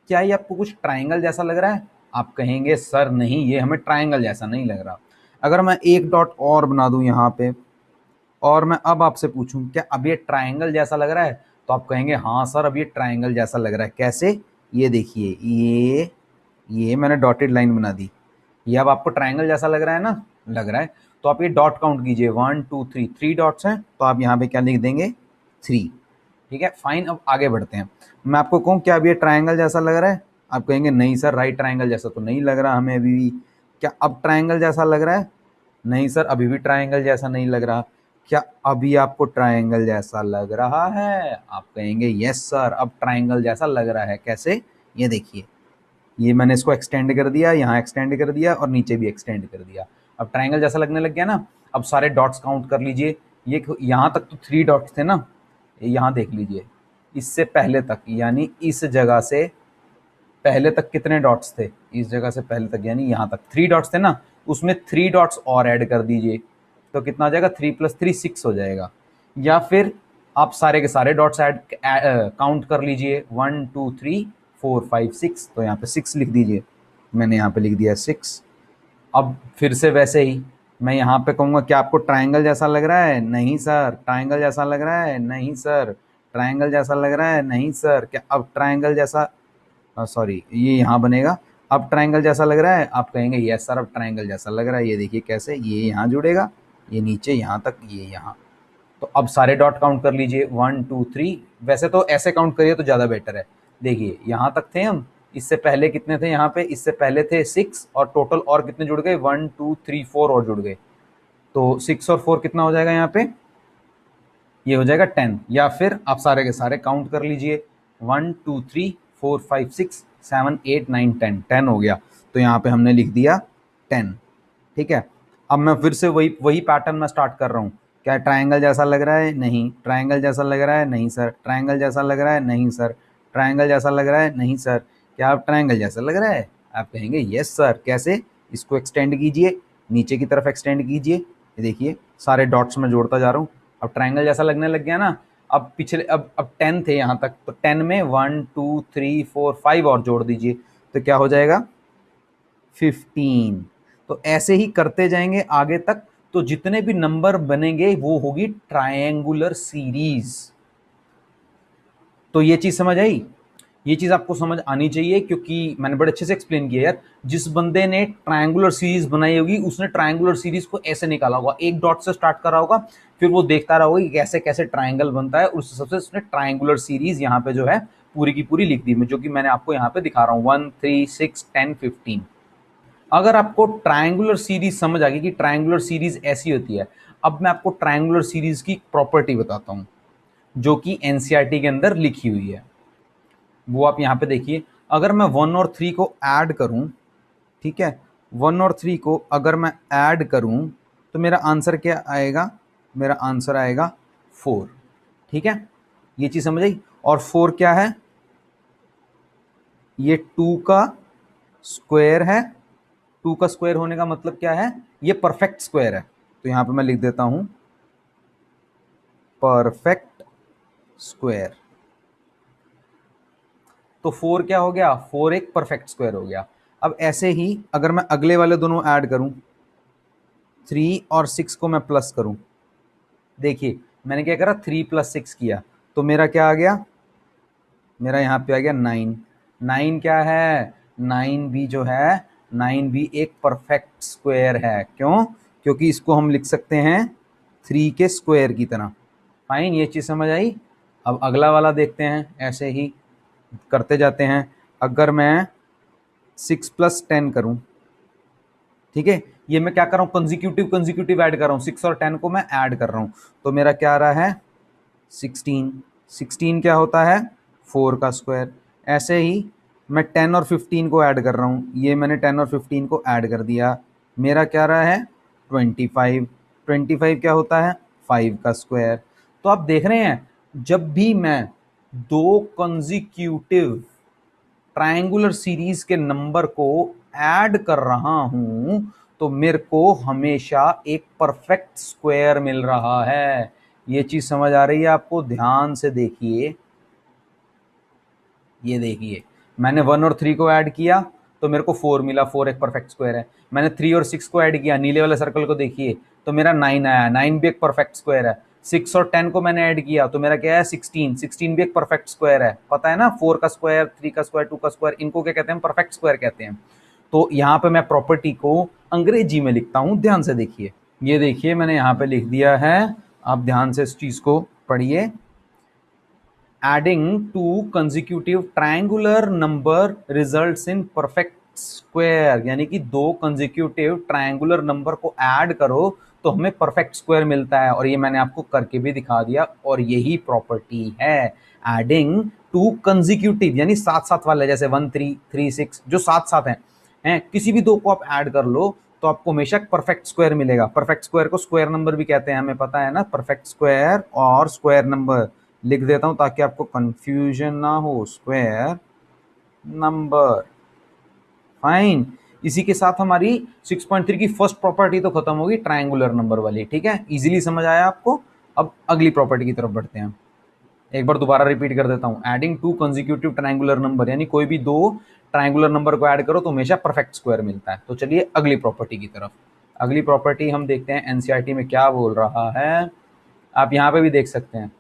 Speaker 1: क्या ये आपको कुछ ट्राइंगल जैसा लग रहा है? आप कहेंगे सर नहीं, ये हमें ट्रायंगल जैसा नहीं लग रहा। अगर मैं एक डॉट और बना दूं यहाँ पे और मैं अब आपसे पूछूं क्या अब ये ट्रायंगल जैसा लग रहा है, तो आप कहेंगे हाँ सर अब ये ट्रायंगल जैसा लग रहा है। कैसे? ये देखिए, ये मैंने डॉटेड लाइन बना दी, ये अब आपको ट्रायंगल जैसा लग रहा है ना? लग रहा है। तो आप ये डॉट काउंट कीजिए, 1 2 3, 3 डॉट्स हैं, तो आप यहाँ पे क्या लिख देंगे? 3। ठीक है, फाइन। अब आगे बढ़ते हैं। मैं आपको कहूँ क्या अब ये ट्रायंगल जैसा लग रहा है? आप कहेंगे नहीं सर, राइट ट्रायंगल जैसा तो नहीं लग रहा हमें अभी भी। क्या अब ट्रायंगल जैसा लग रहा है? नहीं सर, अभी भी ट्रायंगल जैसा नहीं लग रहा। क्या अभी आपको ट्रायंगल जैसा लग रहा है? आप कहेंगे यस सर, अब ट्रायंगल जैसा लग रहा है। कैसे? ये देखिए, ये मैंने इसको एक्सटेंड कर दिया, यहाँ एक्सटेंड कर दिया और नीचे भी एक्सटेंड कर दिया। अब ट्रायंगल जैसा लगने लग गया ना। अब सारे डॉट्स काउंट कर लीजिए। ये यहाँ तक तो 3 डॉट्स थे ना, यहाँ देख लीजिए, इससे पहले तक यानी इस जगह से पहले तक कितने डॉट्स थे? इस जगह से पहले तक यानी यहाँ तक 3 डॉट्स थे ना, उसमें 3 डॉट्स और ऐड कर दीजिए, तो कितना हो जाएगा? 3 + 3 6 हो जाएगा। या फिर आप सारे के सारे डॉट्स ऐड काउंट कर लीजिए, 1 2 3 4 5 6, तो यहाँ पे 6 लिख दीजिए। मैंने यहाँ पे लिख दिया 6। अब फिर से वैसे ही मैं यहाँ पे कहूँगा क्या आपको ट्रायंगल जैसा लग रहा है? नहीं सर। ट्रायंगल जैसा लग रहा है? नहीं सर। ट्रायंगल जैसा लग रहा है? नहीं सर। क्या अब ट्रायंगल जैसा, सॉरी ये यहाँ बनेगा, अब ट्रायंगल जैसा लग रहा है? आप कहेंगे यस सर, अब ट्रायंगल जैसा लग रहा है। ये देखिए कैसे, ये यहाँ जुड़ेगा, ये नीचे यहाँ तक, ये यहाँ। तो अब सारे डॉट काउंट कर लीजिए, 1 2 3। वैसे तो ऐसे काउंट करिए तो ज़्यादा बेटर है। देखिए यहाँ तक थे हम, इससे पहले कितने थे यहाँ पे? इससे पहले थे 6 और टोटल और कितने जुड़ गए? 1 2 3 4 और जुड़ गए। तो 6 और 4 कितना हो जाएगा यहाँ पे? ये हो जाएगा 10। या फिर आप सारे के सारे काउंट कर लीजिए, 1 2 3 4 5 6 7 8 9 10, 10 हो गया। तो यहाँ पे हमने लिख दिया 10। ठीक है। अब मैं फिर से वही वही पैटर्न में स्टार्ट कर रहा हूँ। क्या ट्रायंगल जैसा लग रहा है? नहीं। ट्रायंगल जैसा लग रहा है? नहीं सर। ट्रायंगल जैसा लग रहा है? नहीं सर। ट्रायंगल जैसा लग रहा है? नहीं सर। क्या आप ट्रायंगल जैसा लग रहा है? आप कहेंगे यस सर। कैसे? इसको एक्सटेंड कीजिए, नीचे की तरफ एक्सटेंड कीजिए, ये देखिए सारे डॉट्स में जोड़ता जा रहा हूँ। अब ट्रायंगल जैसा लगने लग गया ना। अब पिछले अब 10 थे यहाँ तक, तो 10 में 1 2 3 4 5 और जोड़ दीजिए, तो क्या हो जाएगा? 15। तो ऐसे ही करते जाएंगे आगे तक, तो जितने भी नंबर बनेंगे वो होगी ट्रायंगुलर सीरीज। तो ये चीज समझ आई? ये चीज आपको समझ आनी चाहिए, क्योंकि मैंने बड़े अच्छे से एक्सप्लेन किया यार। जिस बंदे ने ट्रायंगुलर सीरीज बनाई होगी उसने ट्रायंगुलर सीरीज को ऐसे निकाला होगा, एक डॉट से स्टार्ट करा होगा, फिर वो देखता रहा होगा कि कैसे कैसे ट्रायंगल बनता है, उस हिसाब से उसने ट्रायंगुलर सीरीज यहाँ पे जो है पूरी की पूरी लिख दी, जो कि मैंने आपको यहाँ पे दिखा रहा हूँ, 1 3 6 10 15। अगर आपको ट्रायंगुलर सीरीज समझ आ गई कि ट्रायंगुलर सीरीज ऐसी होती है, अब मैं आपको ट्रायंगुलर सीरीज की प्रॉपर्टी बताता हूं जो कि एनसीईआरटी के अंदर लिखी हुई है। वो आप यहां पे देखिए। अगर मैं 1 और 3 को ऐड करूं, ठीक है, 1 और 3 को अगर मैं ऐड करूं तो मेरा आंसर क्या आएगा? मेरा आंसर आएगा 4। ठीक है, ये चीज समझ आई। और 4 क्या है? ये 2 का स्क्वायर है। 2 का स्क्वायर होने का मतलब क्या है? ये परफेक्ट स्क्वायर है। तो यहां पे मैं लिख देता हूं परफेक्ट स्क्वायर। तो 4 क्या हो गया? 4 एक परफेक्ट स्क्वायर हो गया। अब ऐसे ही अगर मैं अगले वाले दोनों ऐड करूं, 3 और 6 को मैं प्लस करूं, देखिए मैंने क्या करा, 3 + 6 किया, तो मेरा क्या आ गया? मेरा यहाँ पे आ गया 9। 9 क्या है? 9 भी जो है, 9 भी एक परफेक्ट स्क्वायर है। क्यों? क्योंकि इसको हम लिख सकते हैं 3 के स्क्वायर की तरह। फाइन, ये चीज़ समझ आई। अब अगला वाला देखते हैं, ऐसे ही करते जाते हैं। अगर मैं 6 + 10 करूं, ठीक है, ये मैं क्या कर रहा हूँ? कंजिक्यूटिव ऐड कर रहा हूँ, 6 और 10 को मैं ऐड कर रहा हूँ, तो मेरा क्या आ रहा है? 16। 16 क्या होता है? 4 का स्क्वायर। ऐसे ही मैं 10 और 15 को ऐड कर रहा हूँ, ये मैंने 10 और 15 को ऐड कर दिया, मेरा क्या रहा है? 25। 25 क्या होता है? 5 का स्क्वायर। तो आप देख रहे हैं, जब भी मैं दो कंजिक्यूटिव ट्रायंगुलर सीरीज के नंबर को ऐड कर रहा हूं तो मेरे को हमेशा एक परफेक्ट स्क्वायर मिल रहा है। ये चीज समझ आ रही है आपको? ध्यान से देखिए, ये देखिए, मैंने 1 और 3 को ऐड किया, तो मेरे को 4 मिला, 4 एक परफेक्ट स्क्वायर है। मैंने 3 और 6 को ऐड किया, नीले वाले सर्कल को देखिए, तो मेरा 9 आया, 9 भी एक परफेक्ट स्क्वायर है। 6 और 10 को मैंने ऐड किया तो मेरा क्या है 16, 16 भी एक परफेक्ट स्क्वायर है। पता है ना, 4 का स्क्वायर, 3 का स्क्वायर, 2 का स्क्वायर, इनको क्या कहते हैं, परफेक्ट स्क्वायर कहते हैं। तो यहाँ पे मैं प्रॉपर्टी को अंग्रेजी में लिखता हूं, ध्यान से देखिए। ये देखिए मैंने यहाँ पे लिख दिया है, आप ध्यान से इस चीज को पढ़िए। Adding to consecutive triangular number results in perfect square, यानी कि दो कंसेक्यूटिव ट्रायंगुलर नंबर को ऐड करो तो हमें परफेक्ट स्क्वायर मिलता है। और ये मैंने आपको करके भी दिखा दिया, और यही प्रॉपर्टी है एडिंग टू कंसेक्यूटिव, यानी साथ साथ वाले, जैसे 1 3 3 6 जो साथ साथ हैं, किसी भी दो को आप ऐड कर लो तो आपको हमेशा परफेक्ट स्क्वायर मिलेगा। परफेक्ट स्क्वायर को स्क्वायर नंबर भी कहते हैं, हमें पता है ना, परफेक्ट स्क्वायर और स्क्वायर नंबर लिख देता हूं ताकि आपको कंफ्यूजन ना हो। Square number, fine. इसी के साथ हमारी 6.3 की फर्स्ट प्रॉपर्टी तो खत्म होगी, ट्रायंगुलर नंबर वाली। ठीक है, इजीली समझ आया आपको। अब अगली प्रॉपर्टी की तरफ बढ़ते हैं। एक बार दोबारा रिपीट कर देता हूं, adding to consecutive triangular number, यानी कोई भी दो ट्रायंगुलर नंबर को ऐड करो तो हमेशा परफेक्ट स्क्वायर मिलता है। तो चलिए अगली प्रॉपर्टी की तरफ। अगली प्रॉपर्टी हम देखते हैं एनसीईआरटी में क्या बोल रहा है। आप यहां पे भी देख सकते हैं,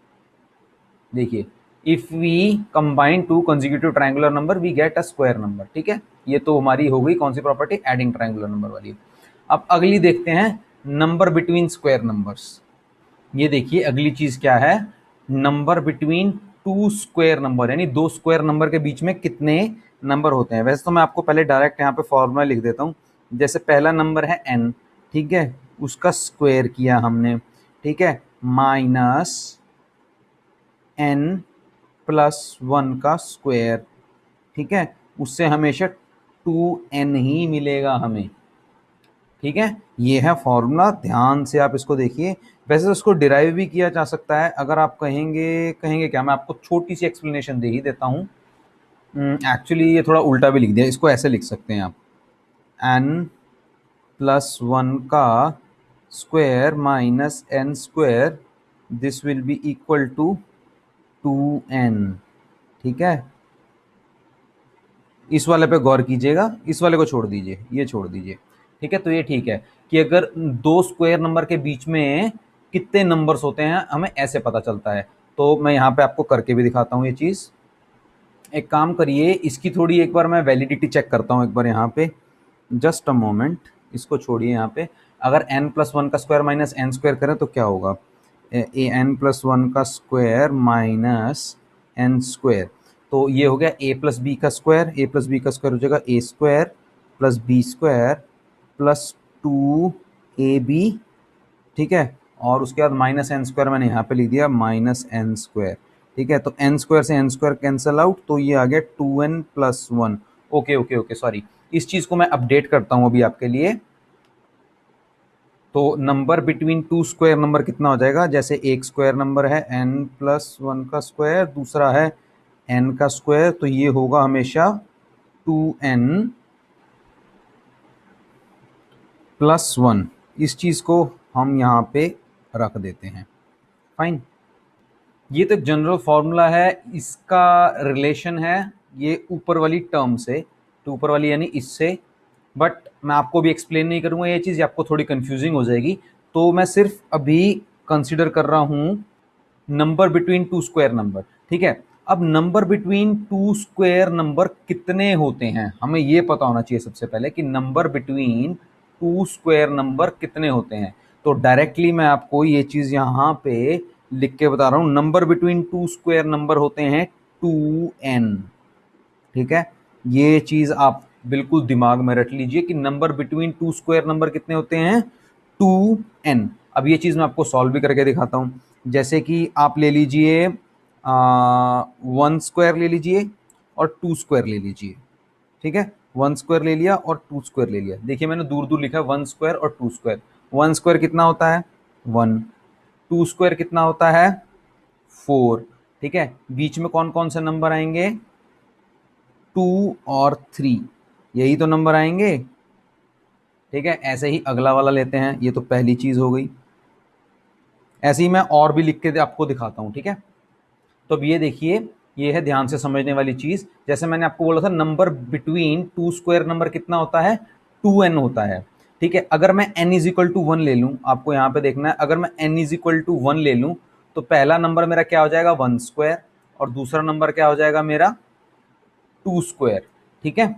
Speaker 1: देखिए, if we combine two consecutive triangular number we get a square number. ठीक है, ये तो हमारी हो गई कौन सी प्रॉपर्टी, एडिंग ट्रायंगुलर नंबर वाली। अब अगली देखते हैं, नंबर बिटवीन स्क्वायर नंबर्स। ये देखिए अगली चीज क्या है, number between two square number, यानी दो स्क्वायर नंबर के बीच में कितने नंबर होते हैं। वैसे तो मैं आपको पहले डायरेक्ट यहाँ पे फॉर्मूला लिख देता हूँ। जैसे पहला नंबर है n, ठीक है, उसका स्क्वायर किया हमने, ठीक है, माइनस n प्लस 1 का स्क्वायर, ठीक है, उससे हमेशा 2n ही मिलेगा हमें। ठीक है, ये है फॉर्मूला, ध्यान से आप इसको देखिए। वैसे तो इसको डिराइव भी किया जा सकता है, अगर आप कहेंगे क्या, मैं आपको छोटी सी एक्सप्लेनेशन दे ही देता हूँ। एक्चुअली ये थोड़ा उल्टा भी लिख दिया, इसको ऐसे लिख सकते हैं आप, n प्लस 1 का square minus n square, this will be equal to 2n। ठीक है, इस वाले पे गौर कीजिएगा, इस वाले को छोड़ दीजिए, ये छोड़ दीजिए। ठीक है, तो ये ठीक है कि अगर दो स्क्वायर नंबर के बीच में कितने नंबर्स होते हैं हमें ऐसे पता चलता है। तो मैं यहाँ पे आपको करके भी दिखाता हूँ ये चीज़। एक काम करिए, इसकी थोड़ी एक बार मैं वैलिडिटी चेक करता हूँ एक बार यहाँ पे, जस्ट अ मोमेंट, इसको छोड़िए यहाँ पे। अगर n प्लस 1 का स्क्वायर माइनस n स्क्वायर करें तो क्या होगा, ए n प्लस 1 का स्क्वायर माइनस n स्क्वायर, तो ये हो गया a प्लस बी का स्क्वायर, a प्लस बी का स्क्वायर हो जाएगा a square plus B square plus 2ab। ठीक है, और उसके बाद माइनस एन स्क्वायर मैंने यहाँ पे लिख दिया, माइनस एन स्क्वायर। ठीक है, तो एन स्क्वायर से एन स्क्वायर कैंसल आउट, तो ये आ गया 2n plus 1। Okay okay okay, sorry, इस चीज को मैं अपडेट करता हूँ अभी आपके लिए। तो number between two square number कितना हो जाएगा, जैसे एक स्क्वायर नंबर है n प्लस 1 का स्क्वायर, दूसरा है n का स्क्वायर, तो ये होगा हमेशा 2n प्लस 1। इस चीज को हम यहाँ पे रख देते हैं, फाइन। ये तो जनरल फॉर्मूला है, इसका रिलेशन है ये ऊपर वाली टर्म से, तो ऊपर वाली यानी इससे, बट मैं आपको भी एक्सप्लेन नहीं करूंगा ये चीज़, आपको थोड़ी कंफ्यूजिंग हो जाएगी। तो मैं सिर्फ अभी कंसीडर कर रहा हूँ number between two square number. ठीक है, अब number between two square number कितने होते हैं हमें ये पता होना चाहिए सबसे पहले, कि number between two square number कितने होते हैं। तो डायरेक्टली मैं आपको ये चीज़ यहाँ पे लिख के बता रहा हूँ, number between two square number होते हैं 2n। ठीक है, ये चीज आप बिल्कुल दिमाग में रख लीजिए कि number between two square number कितने होते हैं, 2n। अब ये चीज मैं आपको सॉल्व भी करके दिखाता हूं। जैसे कि आप ले लीजिए 1 स्क्वायर ले लीजिए और 2 स्क्वायर ले लीजिए। ठीक है, 1 स्क्वायर ले लिया और 2 स्क्वायर ले लिया। देखिए मैंने दूर दूर लिखा 1 स्क्वायर और 2 स्क्वायर। 1 स्क्वायर कितना होता है 1, 2 स्क्वायर कितना होता है 4। ठीक है, बीच में कौन कौन से नंबर आएंगे, 2 और 3, यही तो नंबर आएंगे। ठीक है, ऐसे ही अगला वाला लेते हैं, ये तो पहली चीज हो गई। ऐसे ही मैं और भी लिख के आपको दिखाता हूं। ठीक है, तो अब ये देखिए, ये है ध्यान से समझने वाली चीज। जैसे मैंने आपको बोला था number between two square number कितना होता है, 2n होता है। ठीक है, अगर मैं n इज इक्वल टू 1 ले लूं, आपको यहां पे देखना है, अगर मैं n इज इक्वल टू 1 ले लूं तो पहला नंबर मेरा क्या हो जाएगा 1 स्क्वायर, और दूसरा नंबर क्या हो जाएगा मेरा 2 स्क्वायर। ठीक है,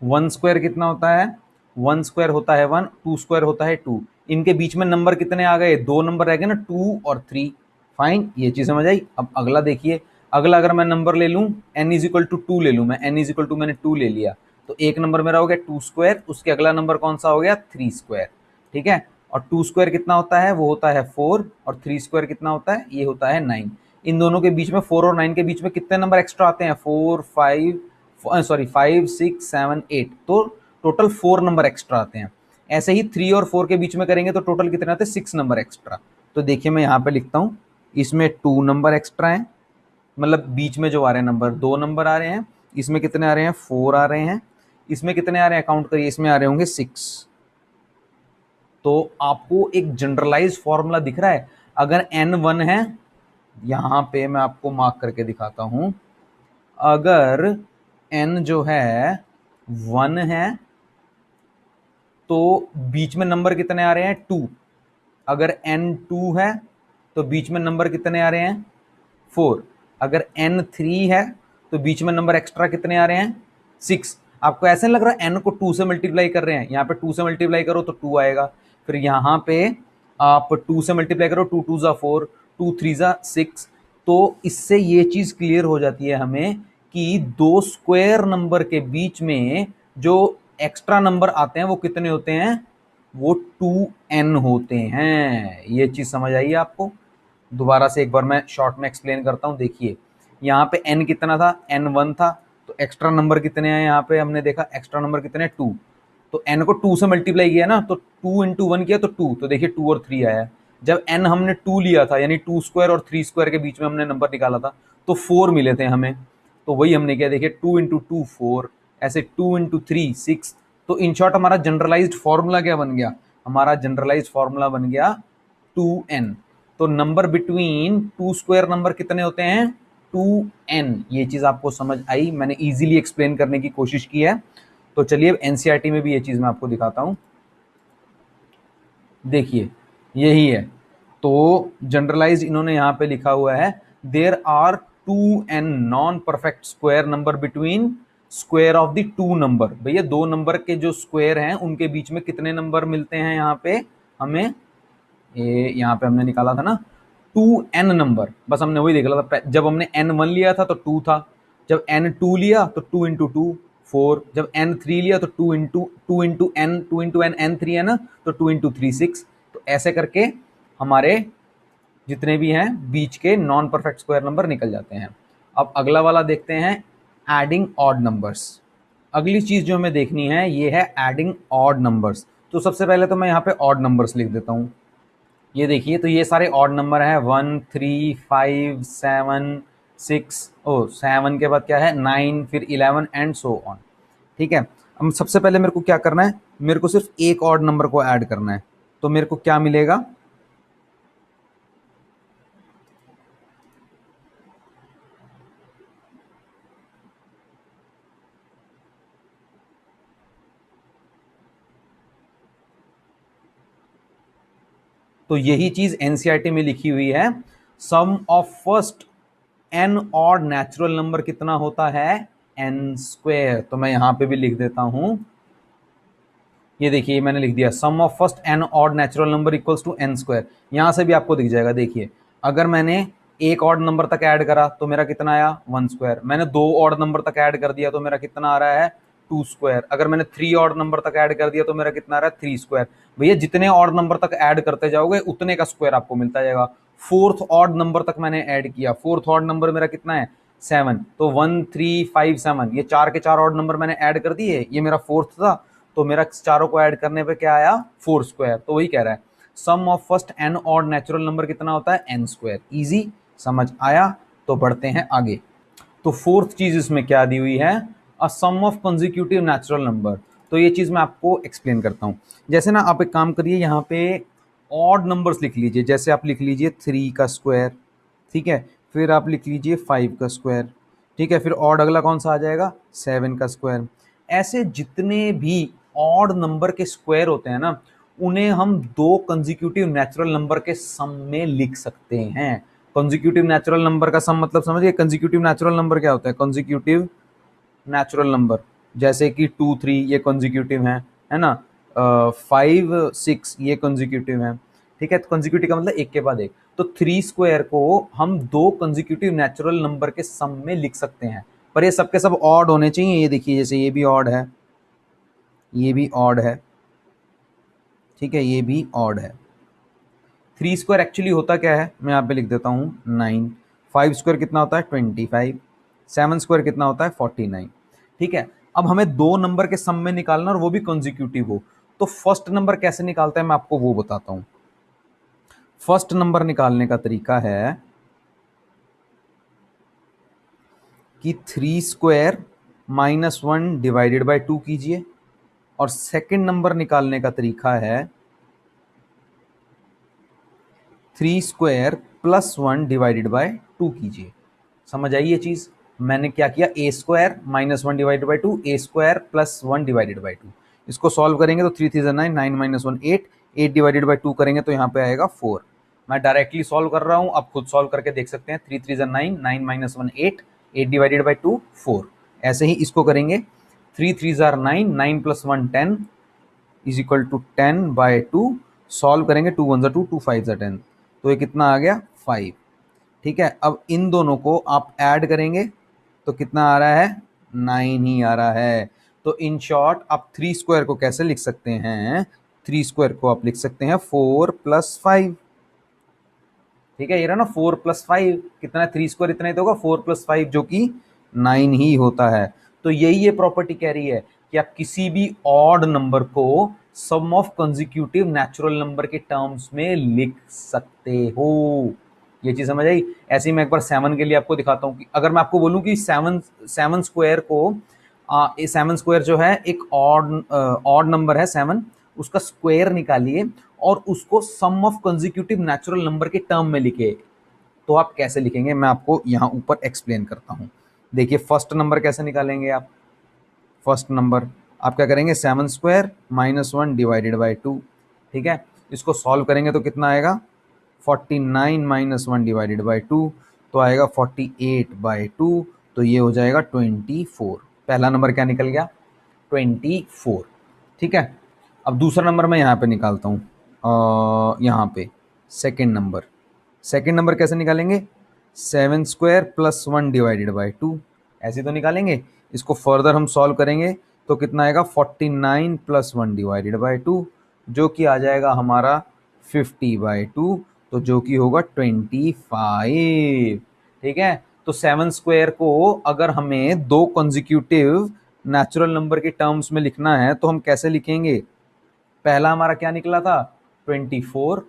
Speaker 1: 1 स्क्वायर कितना होता है, 1 स्क्वायर होता है 1, 2 स्क्वायर होता है 2। इनके बीच में नंबर कितने आ गए, 2 नंबर रह गए ना, 2 और 3। फाइन, ये चीज समझ आई। अब अगला देखिए, अगला अगर मैं नंबर ले लूं n इज इक्वल टू 2 ले लूं, मैं n इज इक्वल टू मैंने 2 ले लिया, तो एक नंबर मेरा हो गया 2 स्क्वायर, उसके अगला नंबर कौन सा हो गया 3 स्क्वायर। ठीक है, और 2 स्क्वायर कितना होता है, वो होता है 4, और 3 स्क्वायर कितना होता है, ये होता है 9। इन दोनों के बीच में 4 और 9 के बीच में कितने नंबर एक्स्ट्रा आते हैं, 4 5 सॉरी 5 6 7 8, तो टोटल 4 नंबर एक्स्ट्रा आते हैं। ऐसे ही 3 और 4 के बीच में करेंगे तो टोटल कितने आते हैं, 6 नंबर एक्स्ट्रा। तो देखिए मैं यहाँ पे लिखता हूँ, इसमें 2 नंबर एक्स्ट्रा हैं, मतलब बीच में जो आ रहे हैं नंबर 2 नंबर आ रहे हैं, इसमें कितने आ रहे हैं 4 आ रहे हैं, इसमें कितने आ रहे हैं काउंट करिए, इसमें आ रहे होंगे 6। तो आपको एक जनरलाइज फॉर्मूला दिख रहा है, अगर n 1 है, यहां पे मैं आपको मार्क करके दिखाता हूं, अगर n जो है 1 है तो बीच में नंबर कितने आ रहे हैं 2। अगर n 2 है तो बीच में नंबर कितने आ रहे हैं 4। अगर n 3 है तो बीच में नंबर एक्स्ट्रा कितने आ रहे हैं 6। आपको ऐसे लग रहा है n को 2 से मल्टीप्लाई कर रहे हैं, यहाँ पे 2 से मल्टीप्लाई करो तो 2 आएगा, फिर यहाँ पे आप 2 से मल्टीप्लाई करो, 2 2 जा 4, 2 3 जा 6। तो इससे ये चीज क्लियर हो जाती है हमें कि दो स्क्वायर नंबर के बीच में जो एक्स्ट्रा नंबर आते हैं वो कितने होते हैं, वो 2n होते हैं। ये चीज समझ आई आपको। दोबारा से एक बार मैं शॉर्ट में एक्सप्लेन करता हूं। देखिए यहाँ पे n कितना था, n 1 था, तो एक्स्ट्रा नंबर कितने हैं, यहाँ पे हमने देखा एक्स्ट्रा नंबर कितने 2, तो n को 2 से मल्टीप्लाई किया ना, तो 2 इंटू 1 किया तो 2, तो देखिए 2 और 3 आया। जब n हमने 2 लिया था, यानी 2 स्क्वायर और 3 स्क्वायर के बीच में हमने नंबर निकाला था, तो 4 मिले थे हमें, तो वही हमने किया। देखिए 2 इंटू 2 4, ऐसे 2 इंटू 3 6। तो इन शॉर्ट हमारा जनरलाइज्ड फॉर्मूला क्या बन गया, हमारा जनरलाइज्ड फॉर्मूला बन गया 2n। तो नंबर बिटवीन 2 स्क्वायर नंबर कितने होते हैं 2n। ये चीज आपको समझ आई, मैंने इजीली एक्सप्लेन करने की कोशिश की है। तो चलिए एनसीईआरटी में भी ये चीज मैं आपको दिखाता हूं। देखिए यही है, तो जनरलाइज इन्होंने यहां पे लिखा हुआ है, there are 2n non perfect square number between square of the 2 number. भैया दो नंबर के जो स्क्वायर हैं उनके बीच में कितने नंबर मिलते हैं, यहाँ पे हमें यहाँ पे हमने निकाला था ना 2n नंबर, बस हमने वही देख लिया था। जब हमने n1 लिया था तो 2 था, जब n2 लिया तो 2 इंटू 2 4, जब n3 लिया तो 2 इंटू n n3 है ना, तो 2 इंटू 3 6। तो ऐसे करके हमारे जितने भी हैं बीच के नॉन परफेक्ट स्क्वायर नंबर निकल जाते हैं। अब अगला वाला देखते हैं, एडिंग ऑड नंबर्स। अगली चीज जो हमें देखनी है ये है एडिंग ऑड नंबर्स। तो सबसे पहले तो मैं यहाँ पे ऑड नंबर्स लिख देता हूँ। ये देखिए, तो ये सारे ऑड नंबर हैं, 1 3 5 7 6, ओ 7 के बाद क्या है 9, फिर 11 एंड सो ऑन। ठीक है, अब सबसे पहले मेरे को क्या करना है, मेरे को सिर्फ एक ऑड नंबर को ऐड करना है। तो मेरे को क्या मिलेगा, तो यही चीज एनसीईआरटी में लिखी हुई है, sum of first n odd natural number कितना होता है एन स्क्वायर। तो मैं यहां पे भी लिख देता हूं, ये देखिए मैंने लिख दिया, sum of first n odd natural number equals to n square. यहां से भी आपको दिख जाएगा। देखिए अगर मैंने एक ऑड नंबर तक ऐड करा तो मेरा कितना आया 1 स्क्वायर, मैंने 2 ऑड नंबर तक ऐड कर दिया तो मेरा कितना आ रहा है 2 स्क्वायर, अगर मैंने 3 ऑड नंबर तक ऐड कर दिया तो मेरा कितना आ रहा है 3 स्क्वायर। भैया जितने ऑड नंबर तक ऐड करते जाओगे उतने का स्क्वायर आपको मिलता जाएगा। फोर्थ ऑड नंबर तक मैंने ऐड किया, फोर्थ ऑड नंबर मेरा कितना है 7, तो 1 3 5 7, ये चार के चार ऑड नंबर मैंने ऐड कर दिए, ये मेरा फोर्थ था, तो मेरा चारों को ऐड करने पे क्या आया 4 स्क्वायर। तो वही कह रहा है sum of first n odd natural number कितना होता है एन स्क्वायर। इजी समझ आया। तो बढ़ते हैं आगे। तो फोर्थ चीज इसमें क्या दी हुई है, अ sum of consecutive natural number. तो ये चीज मैं आपको एक्सप्लेन करता हूं। जैसे ना आप एक काम करिए, यहाँ पे ऑड नंबर्स लिख लीजिए, जैसे आप लिख लीजिए 3 का स्क्वायर, ठीक है, फिर आप लिख लीजिए 5 का स्क्वायर, ठीक है। फिर ऑड अगला कौन सा आ जाएगा, 7 का स्क्वायर। ऐसे जितने भी ऑड नंबर के स्क्वायर होते हैं ना, उन्हें हम दो कंसेक्यूटिव नेचुरल नंबर के सम में लिख सकते हैं। कंसेक्यूटिव नेचुरल नंबर का सम मतलब समझिए, कंसेक्यूटिव नेचुरल नंबर क्या होता है, कंसेक्यूटिव नेचुरल नंबर जैसे कि 2 3 ये कंसेक्यूटिव है ना, 5 6 ये कंसेक्यूटिव है, ठीक है। तो कंसेक्यूटिव का मतलब एक के बाद एक। तो 3 स्क्वायर को हम दो कंसेक्यूटिव नेचुरल नंबर के सम में लिख सकते हैं, पर ये सबके सब ऑड होने चाहिए। ये देखिए, जैसे ये भी ऑड है, ये भी ऑड है, ठीक है, ये भी ऑड है। 3 स्क्वायर एक्चुअली होता क्या है, मैं यहाँ पे लिख देता हूँ 9। 5 स्क्वायर कितना होता है 25। 7 स्क्वायर कितना होता है 49, ठीक है। अब हमें दो नंबर के सम में निकालना और वो भी कंसेक्यूटिव हो, तो फर्स्ट नंबर कैसे निकालते हैं मैं आपको वो बताता हूँ। फर्स्ट नंबर निकालने का तरीका है कि 3 स्क्वायर -1 डिवाइडेड बाय 2 कीजिए, और सेकंड नंबर निकालने का तरीका है 3 स्क्वायर +1 डिवाइडेड बाय 2 कीजिए। समझ आई ये चीज, मैंने क्या किया, a square -1 divided by 2, a square +1 divided by 2। इसको सॉल्व करेंगे तो 3 3 9, 9 - 1 8, 8 डिवाइडेड बाई 2 करेंगे तो यहाँ पे आएगा 4। मैं डायरेक्टली सॉल्व कर रहा हूँ, आप खुद सॉल्व करके देख सकते हैं। 3 3 9, 9 - 1 8, 8 डिवाइडेड बाई 2 4। ऐसे ही इसको करेंगे, 3 3 9, 9 + 1 10 is equal to 10 by 2। Solve करेंगे, 2 1 2, 2 5 10, तो ये कितना आ गया 5, ठीक है। अब इन दोनों को आप ऐड करेंगे तो कितना आ रहा है, 9 ही आ रहा है। तो इन शॉर्ट आप 3 स्क्वायर को कैसे लिख सकते हैं, 3 स्क्वायर को आप लिख सकते हैं 4 + 5, ठीक है। ये रहा ना 4 + 5 कितना है, 3 स्क्वायर इतना ही तो होगा, 4 + 5 जो कि 9 ही होता है। तो यही ये प्रॉपर्टी कह रही है कि आप किसी भी ऑड नंबर को sum of consecutive natural number के टर्म्स में लिख सकते हो। ये चीज समझ आई। ऐसे ही मैं एक बार 7 के लिए आपको दिखाता हूँ कि अगर मैं आपको बोलूँ कि 7 स्क्वायर को 7 स्क्वायर जो है एक ऑड नंबर है 7, उसका स्क्वायर निकालिए और उसको सम ऑफ कंसेक्यूटिव नेचुरल नंबर के टर्म में लिखे, तो आप कैसे लिखेंगे मैं आपको यहाँ ऊपर एक्सप्लेन करता हूँ। देखिए फर्स्ट नंबर कैसे निकालेंगे आप, फर्स्ट नंबर आप क्या करेंगे, 7 स्क्वायर -1 डिवाइडेड बाई 2, ठीक है। इसको सॉल्व करेंगे तो कितना आएगा, 49 - 1 डिवाइडेड बाई 2, तो आएगा 48/2, तो ये हो जाएगा 24। पहला नंबर क्या निकल गया, 24, ठीक है। अब दूसरा नंबर मैं यहाँ पे निकालता हूँ, यहाँ पे सेकेंड नंबर कैसे निकालेंगे, 7 स्क्वायर +1 डिवाइडेड बाई 2, ऐसे तो निकालेंगे। इसको फर्दर हम सॉल्व करेंगे तो कितना आएगा, 49 + 1 डिवाइडेड बाई 2, जो कि आ जाएगा हमारा 50/2, तो जो कि होगा 25, ठीक है। तो 7 स्क्वायर को अगर हमें दो कंसेक्यूटिव नेचुरल नंबर के टर्म्स में लिखना है तो हम कैसे लिखेंगे, पहला हमारा क्या निकला था 24,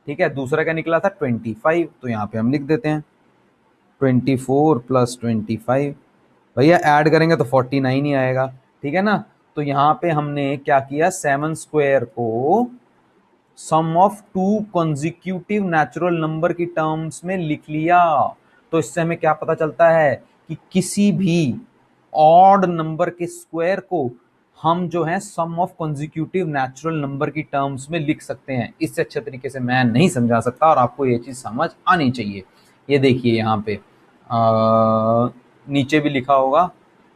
Speaker 1: ठीक है, दूसरा क्या निकला था 25, तो यहाँ पे हम लिख देते हैं 24 + 25, भैया ऐड करेंगे तो 49 ही आएगा, ठीक है ना। तो यहाँ पे हमने क्या किया, 7 स्क्वायर को sum of two consecutive natural number की टर्म्स में लिख लिया। तो इससे हमें क्या पता चलता है कि किसी भी ऑड नंबर के स्क्वायर को हम जो है sum of consecutive natural number की टर्म्स में लिख सकते हैं। इससे अच्छे तरीके से मैं नहीं समझा सकता और आपको ये चीज समझ आनी चाहिए। ये देखिए यहाँ पे नीचे भी लिखा होगा,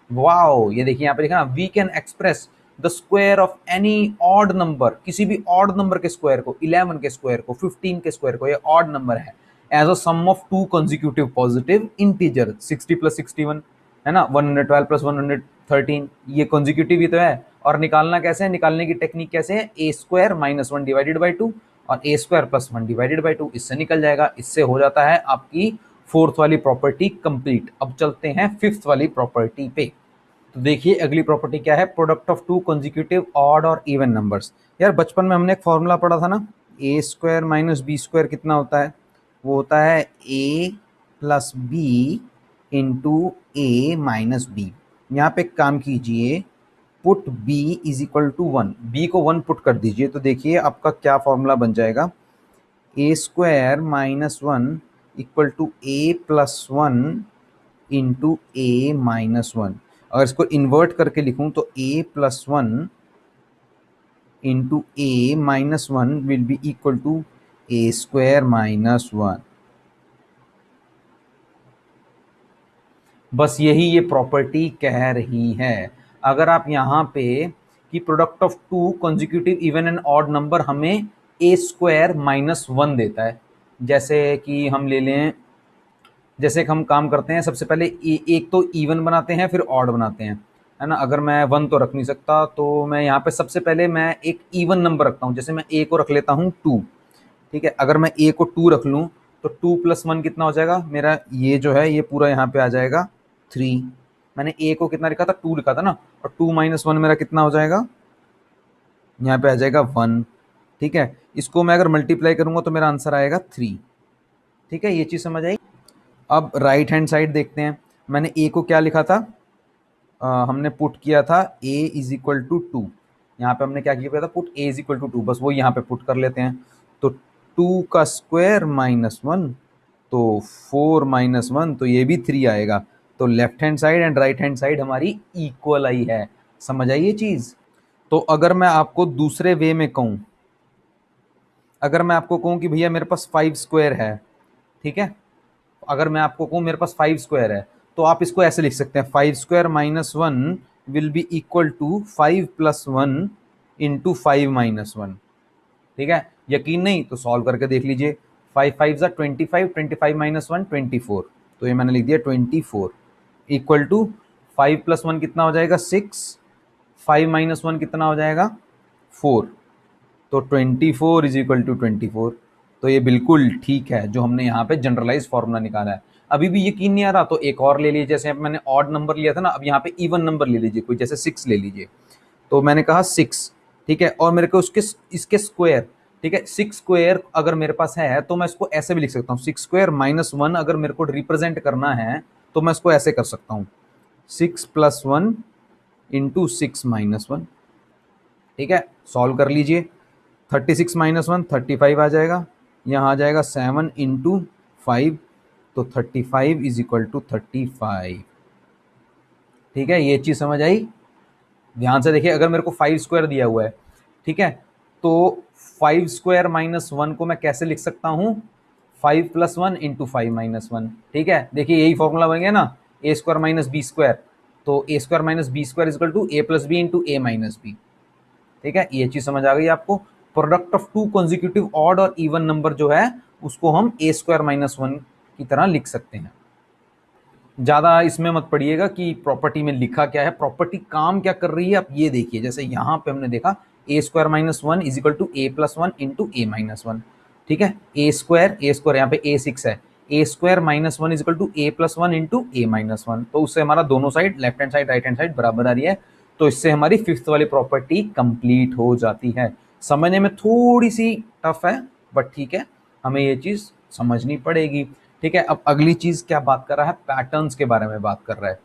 Speaker 1: वाओ, ये देखिए यहाँ पे लिखा ना, we can express the square of any odd number, किसी भी ऑड नंबर के स्क्वायर को, 11 के स्क्वायर को, 15 के स्क्वायर को, ये ऑड नंबर है, as a sum of two consecutive positive integer, 60 + 61 है ना, 112 + 113, ये कंसेक्यूटिव ही तो है। और निकालना कैसे है, निकालने की टेक्निक कैसे है, ए स्क्वायर -1 डिवाइडेड बाई 2 और ए स्क्वायर +1 डिवाइडेड बाई 2, इससे निकल जाएगा। इससे हो जाता है आपकी फोर्थ वाली प्रॉपर्टी कंप्लीट। अब चलते हैं फिफ्थ वाली प्रॉपर्टी पे। तो देखिए अगली प्रॉपर्टी क्या है, product of two consecutive odd और इवन नंबर्स। यार बचपन में हमने एक फॉर्मूला पढ़ा था ना, ए स्क्वायर - बी स्क्वायर कितना होता है, वो होता है a + b into a - b। यहाँ पे एक काम कीजिए, पुट b = 1, b को 1 पुट कर दीजिए, तो देखिए आपका क्या फॉर्मूला बन जाएगा, a² - 1 equal to a plus one into a minus one. अगर इसको इन्वर्ट करके लिखूं तो a plus one into a minus one will be equal to a square minus one. बस यही ये प्रॉपर्टी कह रही है। अगर आप यहाँ पे कि product of two consecutive even and odd number हमें ए स्क्वायर माइनस वन देता है। जैसे कि हम ले लें, जैसे कि हम काम करते हैं सबसे पहले एक तो इवन बनाते हैं फिर ऑड बनाते हैं, है ना। अगर मैं वन तो रख नहीं सकता तो मैं यहाँ पे सबसे पहले मैं एक इवन नंबर रखता हूँ। जैसे मैं ए को रख लेता हूँ टू, ठीक है। अगर मैं ए को टू रख लूँ तो टू प्लस वन कितना हो जाएगा मेरा, ये जो है ये पूरा यहाँ पे आ जाएगा थ्री। मैंने ए को कितना लिखा था, टू लिखा था ना, और टू माइनस वन मेरा कितना हो जाएगा, यहाँ पे आ जाएगा वन, ठीक है। इसको मैं अगर मल्टीप्लाई करूंगा तो मेरा आंसर आएगा थ्री, ठीक है। ये चीज़ समझ आई। अब राइट हैंड साइड देखते हैं। मैंने ए को क्या लिखा था, हमने पुट किया था a is equal to two. यहाँ पे हमने क्या किया था, put a is equal to two, बस वो यहाँ पे पुट कर लेते हैं। तो टू का स्क्वायर माइनस वन, तो फोर माइनस वन, तो ये भी थ्री आएगा। तो left hand side and right hand side हमारी इक्वल आई है। समझ आई ये चीज़। तो अगर मैं आपको दूसरे वे में कहूँ, अगर मैं आपको कहूँ कि भैया मेरे पास फाइव स्क्वायर है, ठीक है, अगर मैं आपको कहूँ मेरे पास फाइव स्क्वायर है, तो आप इसको ऐसे लिख सकते हैं, five square minus one will be equal to five plus one into five minus one, ठीक है। यकीन नहीं तो सॉल्व करके देख लीजिए। फाइव फाइव ज़ा twenty five, twenty five minus one twenty four, तो ये मैंने लिख दिया twenty four equal to five plus one कितना हो जाएगा सिक्स, फाइव माइनस वन कितना हो जाएगा फोर, तो twenty four is equal to twenty four. तो ये बिल्कुल ठीक है जो हमने यहाँ पे जनरलाइज फॉर्मूला निकाला है। अभी भी यकीन नहीं आ रहा तो एक और ले लीजिए। जैसे अब मैंने ऑड नंबर लिया था ना, अब यहाँ पे इवन नंबर ले लीजिए कोई, जैसे सिक्स ले लीजिए। तो मैंने कहा सिक्स, ठीक है, और मेरे को उसके इसके स्क्वायर, ठीक है, सिक्स स्क्वायर अगर मेरे पास है तो मैं इसको ऐसे भी लिख सकता हूँ, सिक्स स्क्वायर माइनस वन अगर मेरे को रिप्रेजेंट करना है तो मैं इसको ऐसे कर सकता हूँ, six plus one into six minus one, ठीक है। सॉल्व कर लीजिए, thirty six minus one thirty five आ जाएगा, यहाँ आ जाएगा सेवन इंटू फाइव, तो thirty five is equal to thirty five, ठीक है। ये चीज़ समझ आई। ध्यान से देखिए, अगर मेरे को फाइव स्क्वायर दिया हुआ है, ठीक है, तो फाइव स्क्वायर माइनस वन को मैं कैसे लिख सकता हूँ, five plus one into five minus one, ठीक है। देखिए यही फॉर्मूला बन गया ना, a square minus b square, तो a square minus b square is equal to a plus b into a minus b, ठीक है। ये चीज समझ आ गई आपको। Product of two consecutive odd और इवन नंबर जो है उसको हम ए स्क्वायर माइनस वन की तरह लिख सकते हैं। ज़्यादा इसमें मत पड़िएगा कि प्रॉपर्टी में लिखा क्या है, प्रॉपर्टी काम क्या कर रही है आप ये देखिए। जैसे यहाँ पे हमने देखा a square minus one is equal to a plus one into a minus one, ठीक है। ए स्क्वायर यहाँ पे ए सिक्स है, a square minus one is equal to a plus one into a minus one, तो उससे हमारा दोनों side left hand side right hand side बराबर आ रही है। तो इससे हमारी फिफ्थ वाली प्रॉपर्टी कंप्लीट हो जाती है। समझने में थोड़ी सी टफ है बट ठीक है, हमें ये चीज़ समझनी पड़ेगी, ठीक है। अब अगली चीज़ क्या बात कर रहा है, पैटर्न्स के बारे में बात कर रहा है।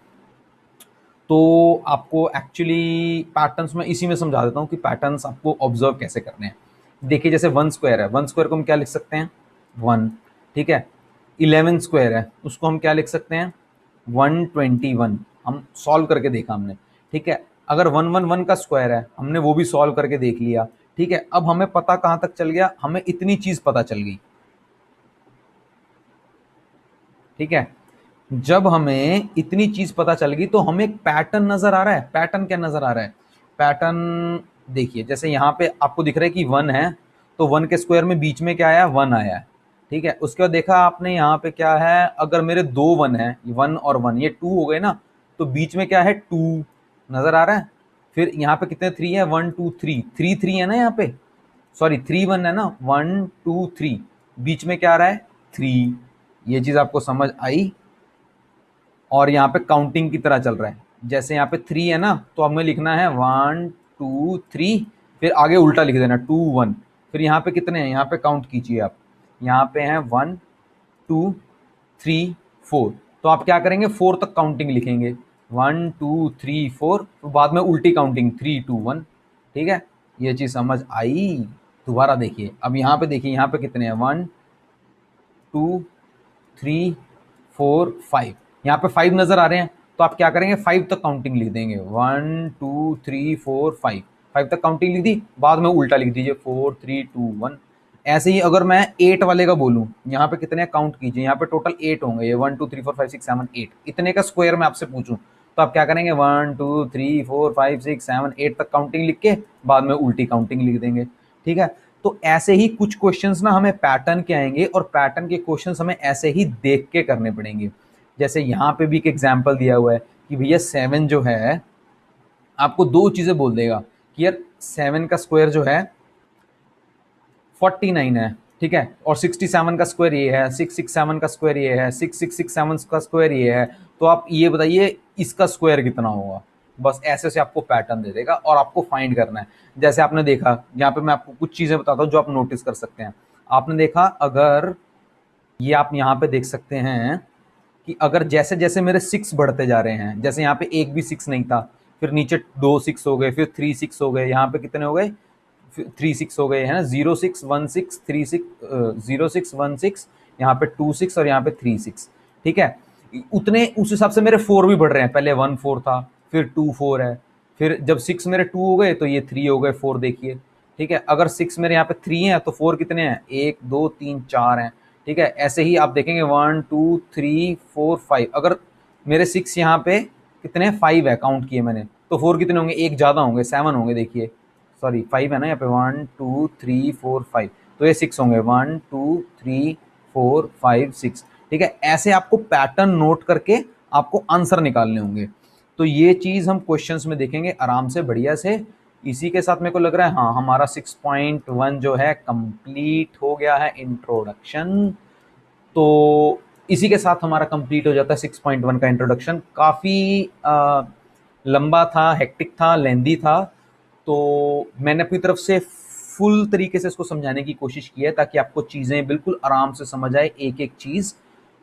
Speaker 1: तो आपको एक्चुअली पैटर्न्स में इसी में समझा देता हूँ कि पैटर्न्स आपको ऑब्जर्व कैसे करने हैं। देखिए जैसे वन स्क्वायर है, वन स्क्वायर को हम क्या लिख सकते हैं, वन, ठीक है। 11 स्क्वायर है, उसको हम क्या लिख सकते हैं, 121। हम सॉल्व करके देखा हमने, ठीक है। अगर 111 का स्क्वायर है, हमने वो भी सॉल्व करके देख लिया, ठीक है। अब हमें पता कहाँ तक चल गया, हमें इतनी चीज़ पता चल गई, ठीक है। जब हमें इतनी चीज पता चल गई तो हमें एक पैटर्न नजर आ रहा है। पैटर्न क्या नजर आ रहा है, पैटर्न देखिए, जैसे यहाँ पे आपको दिख रहा है कि वन है, तो वन के स्क्वायर में बीच में क्या आया, वन आया है, ठीक है। उसके बाद देखा आपने यहाँ पे क्या है, अगर मेरे दो वन है, वन और वन, ये टू हो गए ना, तो बीच में क्या है, टू नजर आ रहा है। फिर यहाँ पे कितने थ्री है, one two three, three three है ना यहाँ पे, सॉरी थ्री वन है ना, वन टू थ्री, बीच में क्या आ रहा है, थ्री। ये चीज आपको समझ आई। और यहाँ पे काउंटिंग की तरह चल रहा है, जैसे यहाँ पे थ्री है ना, तो हमें लिखना है वन टू थ्री, फिर आगे उल्टा लिख देना टू वन। फिर यहाँ पे कितने हैं, यहाँ पे काउंट कीजिए आप, यहाँ पे हैं वन टू थ्री फोर, तो आप क्या करेंगे, फोर तक काउंटिंग लिखेंगे, वन टू थ्री फोर, तो बाद में उल्टी काउंटिंग थ्री टू वन, ठीक है। ये चीज़ समझ आई। दोबारा देखिए, अब यहाँ पे देखिए, यहाँ पे कितने हैं, वन टू 3 4 5, यहाँ पे 5 नजर आ रहे हैं, तो आप क्या करेंगे 5 तक काउंटिंग लिख देंगे, 1 2 3 4 5, 5 तक काउंटिंग लिख दी, बाद में उल्टा लिख दीजिए 4 3 2 1। ऐसे ही अगर मैं 8 वाले का बोलूं, यहाँ पे कितने काउंट कीजिए, यहाँ पे टोटल 8 होंगे, ये 1 2 3 4 5 6 7 8, इतने का स्क्वायर मैं आपसे पूछूं तो आप क्या करेंगे 1 2 3 4 5 6 7 8 तक काउंटिंग लिख के बाद में उल्टी काउंटिंग लिख देंगे। ठीक है, तो ऐसे ही कुछ क्वेश्चंस ना हमें पैटर्न के आएंगे और पैटर्न के क्वेश्चंस हमें ऐसे ही देख के करने पड़ेंगे। जैसे यहाँ पे भी एक एग्जाम्पल दिया हुआ है कि भैया 7 जो है आपको दो चीजें बोल देगा कि यार 7 का स्क्वायर जो है 49 है, ठीक है, और 67 का स्क्वायर ये है, 667 का स्क्वायर ये है, 6667 का स्क्वायर ये है, तो आप ये बताइए इसका स्क्वायर कितना होगा। बस ऐसे से आपको पैटर्न दे देगा और आपको फाइंड करना है। जैसे आपने देखा, यहाँ पे मैं आपको कुछ चीजें बताता हूँ जो आप नोटिस कर सकते हैं। आपने देखा, अगर ये आप यहाँ पे देख सकते हैं कि अगर जैसे जैसे मेरे 6 बढ़ते जा रहे हैं, जैसे यहाँ पे एक भी 6 नहीं था, फिर नीचे 2 6 हो गए, फिर 3 6 हो गए, यहाँ पे कितने हो गए 3 6 हो गए, है ना, 0 6 1 6 3 6 0 6 1 6, यहाँ पे 2 6 और यहाँ पे 3 6। ठीक है, उतने उस हिसाब से मेरे 4 भी बढ़ रहे हैं, पहले 1 4 था, फिर 2 4 है, फिर जब 6 मेरे 2 हो गए तो ये 3 हो गए, 4 देखिए। ठीक है, अगर 6 मेरे यहाँ पे 3 है तो 4 कितने हैं, 1 2 3 4 हैं। ठीक है, ऐसे ही आप देखेंगे 1 2 3 4 5, अगर मेरे 6 यहाँ पे कितने 5 है, काउंट किए मैंने, तो 4 कितने होंगे, एक ज्यादा होंगे, 7 होंगे, देखिए सॉरी 5 है ना यहाँ पे, 1 2 3 4 5, तो ये 6 होंगे, 1 2 3 4 5 6। ठीक है, ऐसे आपको पैटर्न नोट करके आपको आंसर निकालने होंगे। तो ये चीज हम क्वेश्चंस में देखेंगे आराम से, बढ़िया से। इसी के साथ मेरे को लग रहा है हाँ हमारा 6.1 जो है कंप्लीट हो गया है, इंट्रोडक्शन। तो इसी के साथ हमारा कंप्लीट हो जाता है 6.1 का इंट्रोडक्शन। काफ़ी लंबा था, हेक्टिक था, लेंदी था, तो मैंने अपनी तरफ से फुल तरीके से इसको समझाने की कोशिश की है ताकि आपको चीज़ें बिल्कुल आराम से समझ आए, एक एक चीज़,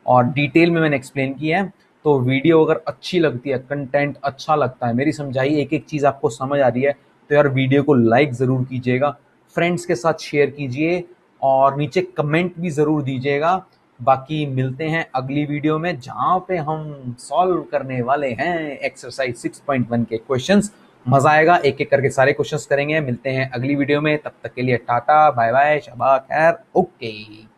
Speaker 1: और डिटेल में मैंने एक्सप्लेन की है। तो वीडियो अगर अच्छी लगती है, कंटेंट अच्छा लगता है, मेरी समझाई एक एक चीज़ आपको समझ आ रही है, तो यार वीडियो को लाइक ज़रूर कीजिएगा, फ्रेंड्स के साथ शेयर कीजिए और नीचे कमेंट भी ज़रूर दीजिएगा। बाकी मिलते हैं अगली वीडियो में जहाँ पे हम सॉल्व करने वाले हैं एक्सरसाइज 6.1 के क्वेश्चंस। मजा आएगा, एक एक करके सारे क्वेश्चंस करेंगे। मिलते हैं अगली वीडियो में, तब तक के लिए टाटा बाय बाय, शबा खैर, ओके।